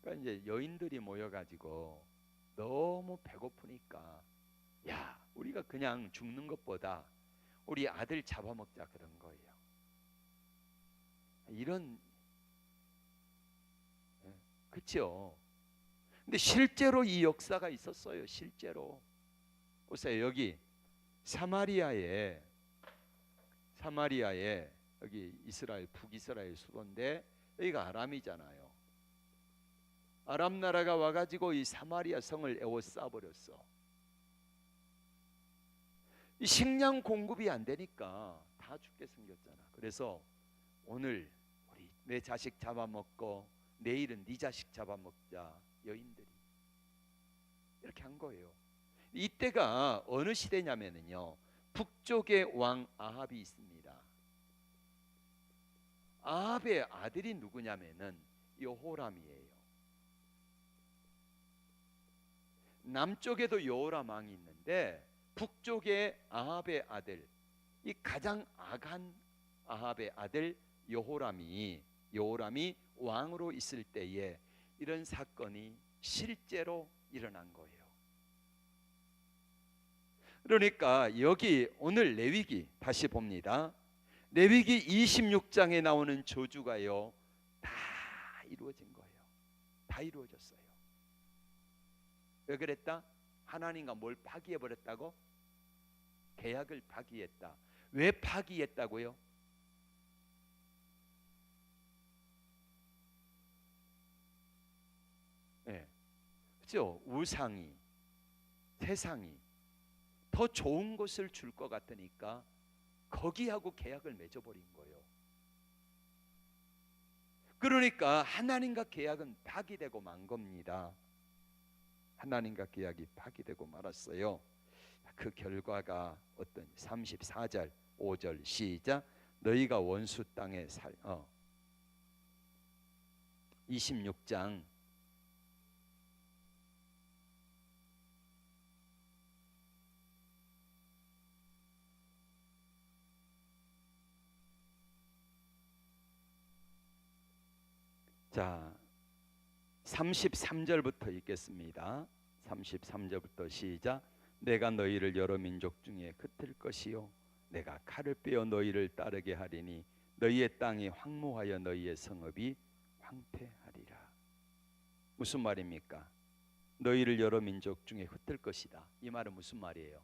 그러니까 이제 여인들이 모여가지고 너무 배고프니까 야, 우리가 그냥 죽는 것보다 우리 아들 잡아먹자 그런 거예요. 이런, 그렇죠? 근데 실제로 이 역사가 있었어요. 실제로 보세요. 여기 사마리아에 여기 이스라엘 북이스라엘 수도인데 여기가 아람이잖아요. 아람 나라가 와가지고 이 사마리아 성을 에워싸버렸어. 이 식량 공급이 안 되니까 다 죽게 생겼잖아. 그래서 오늘 우리 내 자식 잡아먹고 내일은 네 자식 잡아먹자. 여인들이 이렇게 한 거예요. 이때가 어느 시대냐면요, 북쪽에 왕 아합이 있습니다. 아합의 아들이 누구냐면은 여호람이에요. 남쪽에도 여호람 왕이 있는데 북쪽에 아합의 아들, 이 가장 악한 아합의 아들 여호람이 왕으로 있을 때에 이런 사건이 실제로 일어난 거예요. 그러니까 여기 오늘 레위기 다시 봅니다. 레위기 26장에 나오는 저주가요, 다 이루어진 거예요. 다 이루어졌어요. 왜 그랬다? 하나님과 뭘 파기해 버렸다고? 계약을 파기했다. 왜 파기했다고요? 네. 그렇죠? 우상이, 세상이 더 좋은 것을 줄 것 같으니까 거기하고 계약을 맺어버린 거예요. 그러니까 하나님과 계약은 파기되고 만 겁니다. 하나님과 계약이 파기되고 말았어요. 그 결과가 어떤 34절 5절 시작. 너희가 원수 땅에 26장 자 33절부터 읽겠습니다. 33절부터 시작. 내가 너희를 여러 민족 중에 흩을 것이요 내가 칼을 빼어 너희를 따르게 하리니 너희의 땅이 황무하여 너희의 성읍이 황폐하리라. 무슨 말입니까? 너희를 여러 민족 중에 흩을 것이다. 이 말은 무슨 말이에요?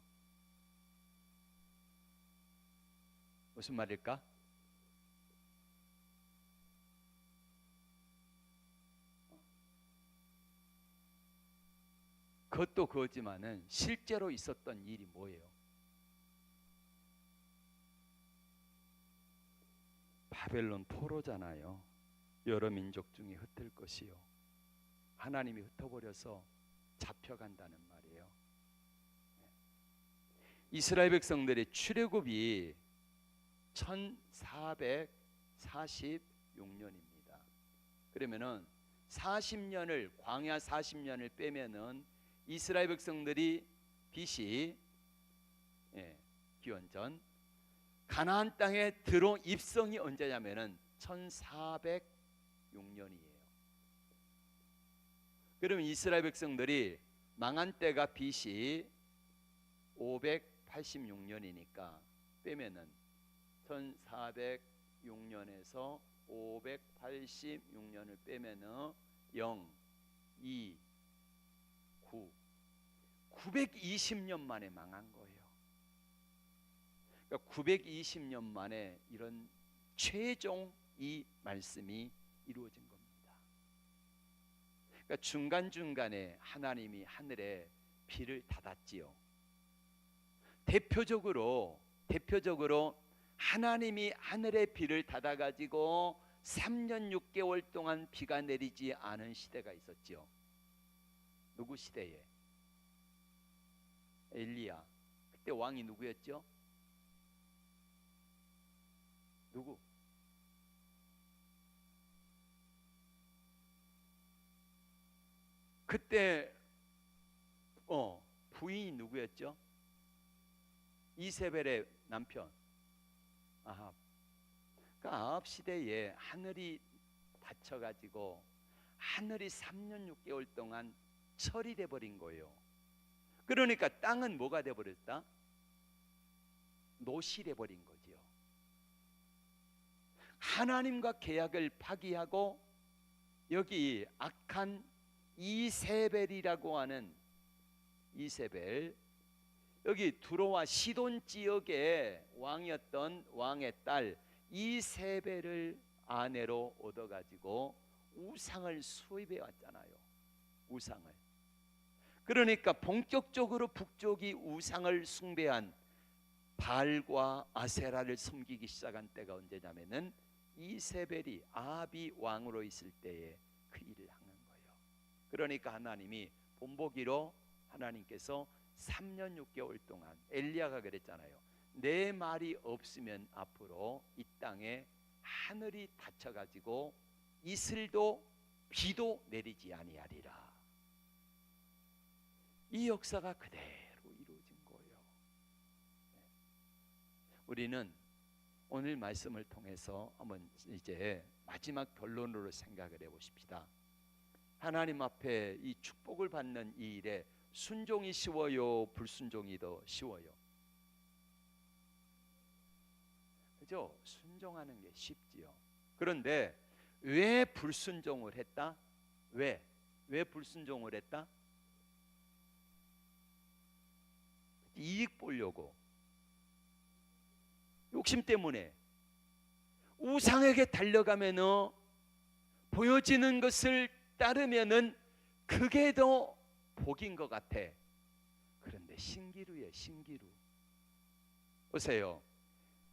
무슨 말일까? 그것도 그거지만은 실제로 있었던 일이 뭐예요? 바벨론 포로잖아요. 여러 민족 중에 흩을 것이요 하나님이 흩어버려서 잡혀간다는 말이에요. 이스라엘 백성들의 출애굽이 1446년입니다. 그러면은 40년을 광야 40년을 빼면은 이스라엘 백성들이 BC 기원전 가나안 땅에 들어 입성이 언제냐면은 1406년이에요. 그러면 이스라엘 백성들이 망한 때가 BC 586년이니까 빼면은 1406년에서 586년을 빼면은 0, 2, 9, 920년 만에 망한 거예요. 그러니까 920년 만에 이런 최종 이 말씀이 이루어진 겁니다. 그러니까 중간중간에 하나님이 하늘에 비를 닫았지요. 대표적으로 하나님이 하늘의 비를 닫아가지고 3년 6개월 동안 비가 내리지 않은 시대가 있었지요. 누구 시대에? 엘리야. 그때 왕이 누구였죠? 누구? 그때 부인이 누구였죠? 이세벨의 남편 아합. 그 아합 시대에 하늘이 닫혀가지고 하늘이 3년 6개월 동안 철이 돼버린 거예요. 그러니까 땅은 뭐가 돼버렸다? 노시 돼버린 거지요. 하나님과 계약을 파기하고 여기 악한 이세벨이라고 하는 이세벨, 여기 두로와 시돈 지역의 왕이었던 왕의 딸 이세벨을 아내로 얻어가지고 우상을 수입해 왔잖아요. 우상을. 그러니까 본격적으로 북쪽이 우상을 숭배한 바알과 아세라를 섬기기 시작한 때가 언제냐면은 이세벨이 아합이 왕으로 있을 때에 그 일을 하는 거예요. 그러니까 하나님이 본보기로 하나님께서 3년 6개월 동안 엘리야가 그랬잖아요. 내 말이 없으면 앞으로 이 땅에 하늘이 닫혀가지고 이슬도 비도 내리지 아니하리라. 이 역사가 그대로 이루어진 거예요. 우리는 오늘 말씀을 통해서 한번 이제 마지막 결론으로 생각을 해보십시다. 하나님 앞에 이 축복을 받는 이 일에 순종이 쉬워요, 불순종이 더 쉬워요? 그죠? 순종하는 게 쉽지요. 그런데 왜 불순종을 했다? 왜 불순종을 했다? 이익 보려고, 욕심 때문에. 우상에게 달려가면은 보여지는 것을 따르면은 그게 더 복인 것 같아. 그런데 신기루예요, 신기루. 보세요.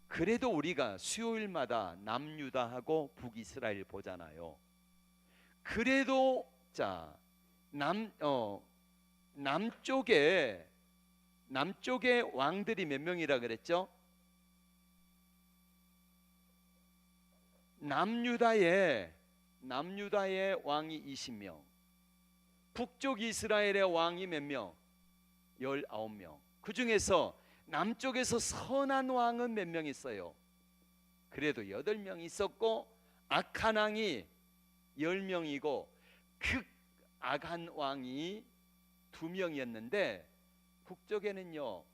그래도 우리가 수요일마다 남유다하고 북이스라엘 보잖아요. 그래도 자 남쪽에 왕들이 몇 명이라 그랬죠? 남유다의 왕이 20명, 북쪽 이스라엘의 왕이 몇 명? 19명. 그 중에서 남쪽에서 선한 왕은 몇 명 있어요? 그래도 8명 있었고, 악한 왕이 10명이고 극악한 왕이 2명이었는데 북쪽에는요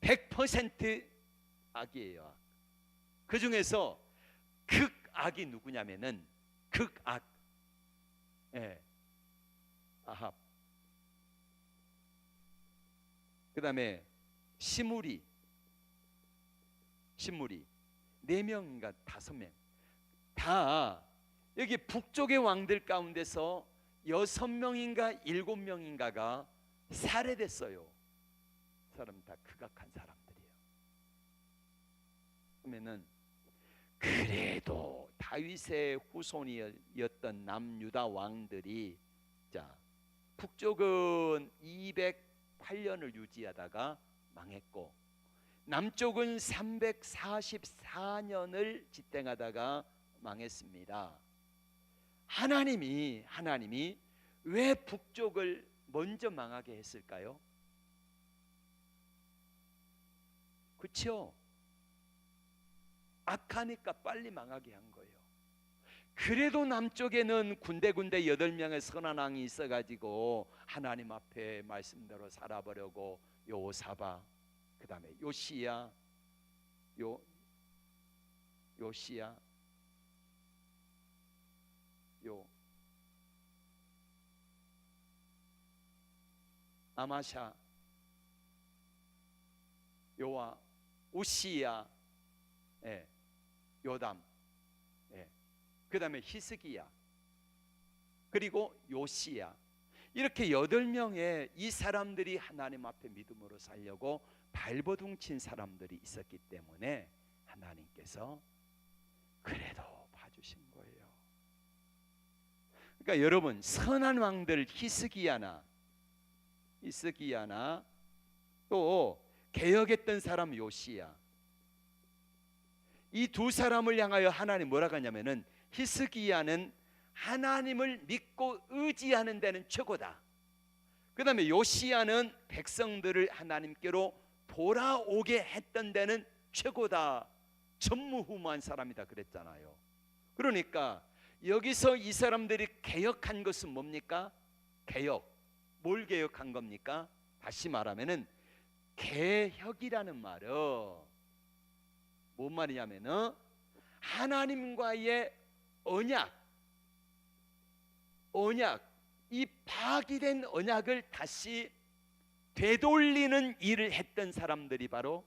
100% 악이에요. 그 중에서 극악이 누구냐면은 극악, 아합. 그 다음에 시므리 4명인가 5명. 다 여기 북쪽의 왕들 가운데서 6명인가 7명인가가 살해됐어요. 사람 다 극악한 사람들이에요. 그러면은 그래도 다윗의 후손이었던 남유다 왕들이, 자 북쪽은 208년을 유지하다가 망했고, 남쪽은 344년을 지탱하다가 망했습니다. 하나님이 왜 북쪽을 먼저 망하게 했을까요? 그렇죠? 악하니까 빨리 망하게 한 거예요. 그래도 남쪽에는 군데 8명의 선한 왕이 있어가지고 하나님 앞에 말씀대로 살아보려고 요사바, 그 다음에 요시야, 아마샤, 요와, 우시야, 요담, 그 다음에 히스기야, 그리고 요시야. 이렇게 8명의 이 사람들이 하나님 앞에 믿음으로 살려고 발버둥친 사람들이 있었기 때문에 하나님께서 그래도 봐주신 거예요. 그러니까 여러분, 선한 왕들 히스기야나 또 개혁했던 사람 요시야, 이 두 사람을 향하여 하나님 뭐라고 하냐면은, 히스기야는 하나님을 믿고 의지하는 데는 최고다. 그 다음에 요시야는 백성들을 하나님께로 돌아오게 했던 데는 최고다. 전무후무한 사람이다 그랬잖아요. 그러니까 여기서 이 사람들이 개혁한 것은 뭡니까? 뭘 개혁한 겁니까? 다시 말하면은 개혁이라는 말은 뭔 말이냐면은 하나님과의 언약, 이 파기된 언약을 다시 되돌리는 일을 했던 사람들이 바로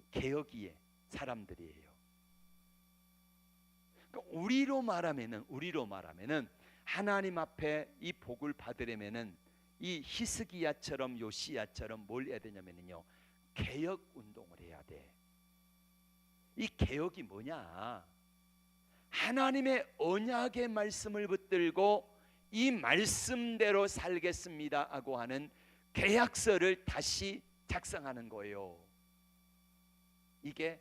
개혁이의 사람들이에요. 그러니까 우리로 말하면은 하나님 앞에 이 복을 받으려면은 이 히스기야처럼 요시야처럼 뭘 해야 되냐면요, 개혁 운동을 해야 돼. 이 개혁이 뭐냐? 하나님의 언약의 말씀을 붙들고 이 말씀대로 살겠습니다 하고 하는 계약서를 다시 작성하는 거예요. 이게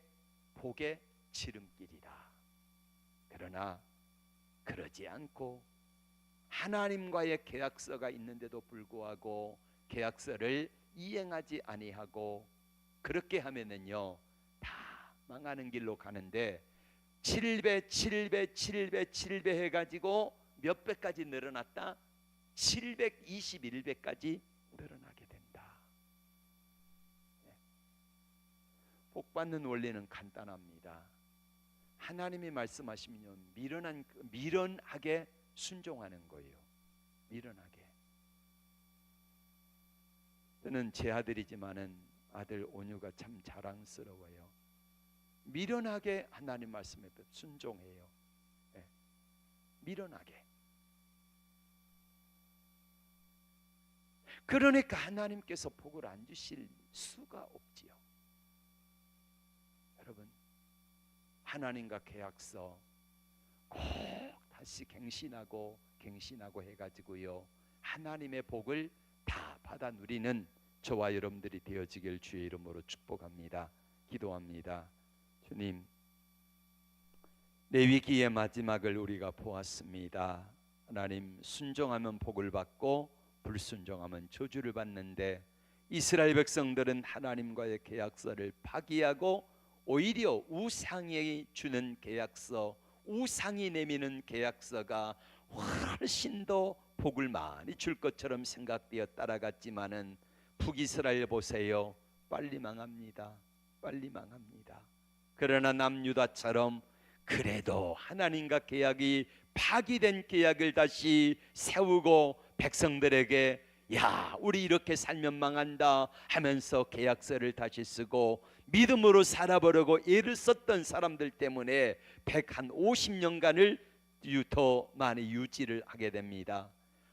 복의 지름길이다. 그러나 그러지 않고 하나님과의 계약서가 있는데도 불구하고 계약서를 이행하지 아니하고 그렇게 하면은요 다 망하는 길로 가는데 7배 7배 7배 7배 해가지고 몇 배까지 늘어났다? 721배까지 늘어나게 된다. 복받는 원리는 간단합니다. 하나님이 말씀하시면 미련하게 순종하는 거예요. 미련하게. 저는 제 아들이지만은 아들 온유가 참 자랑스러워요. 미련하게 하나님 말씀에 순종해요. 네. 미련하게. 그러니까 하나님께서 복을 안 주실 수가 없지요. 여러분, 하나님과 계약서 꼭 다시 갱신하고 해가지고요 하나님의 복을 다 받아 누리는 저와 여러분들이 되어지길 주의 이름으로 축복합니다. 기도합니다. 주님, 레위기의 마지막을 우리가 보았습니다. 하나님, 순종하면 복을 받고 불순종하면 저주를 받는데 이스라엘 백성들은 하나님과의 계약서를 파기하고 오히려 우상이 주는 계약서, 우상이 내미는 계약서가 훨씬 더 복을 많이 줄 것처럼 생각되어 따라갔지만은 북이스라엘 보세요. 빨리 망합니다. 빨리 망합니다. 그러나 남유다처럼 그래도 하나님과 계약이 파기된 계약을 다시 세우고 백성들에게 야, 우리 이렇게 살면 망한다 하면서 계약서를 다시 쓰고 믿음으로 살아보려고 애를 썼던 사람들 때문에 150년간을 더 많이 유지를 하게 됩니다.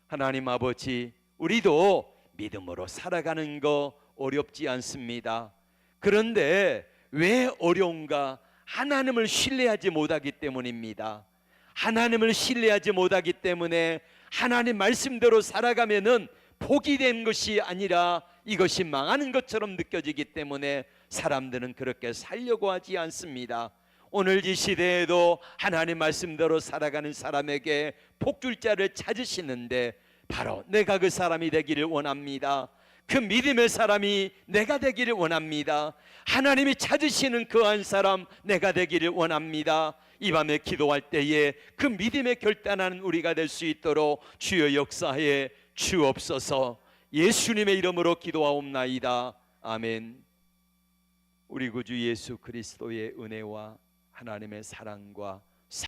하나님 아버지, 우리도 믿음으로 살아가는 거 어렵지 않습니다. 그런데 왜 어려운가? 하나님을 신뢰하지 못하기 때문입니다. 하나님을 신뢰하지 못하기 때문에 하나님 말씀대로 살아가면은 복이 된 것이 아니라 이것이 망하는 것처럼 느껴지기 때문에 사람들은 그렇게 살려고 하지 않습니다. 오늘 이 시대에도 하나님 말씀대로 살아가는 사람에게 복줄자를 찾으시는데 바로 내가 그 사람이 되기를 원합니다. 그 믿음의 사람이 내가 되기를 원합니다. 하나님이 찾으시는 그 한 사람 내가 되기를 원합니다. 이 밤에 기도할 때에 그 믿음에 결단하는 우리가 될 수 있도록 주여 역사에 주옵소서. 예수님의 이름으로 기도하옵나이다. 아멘. 우리 구주 예수 그리스도의 은혜와 하나님의 사랑과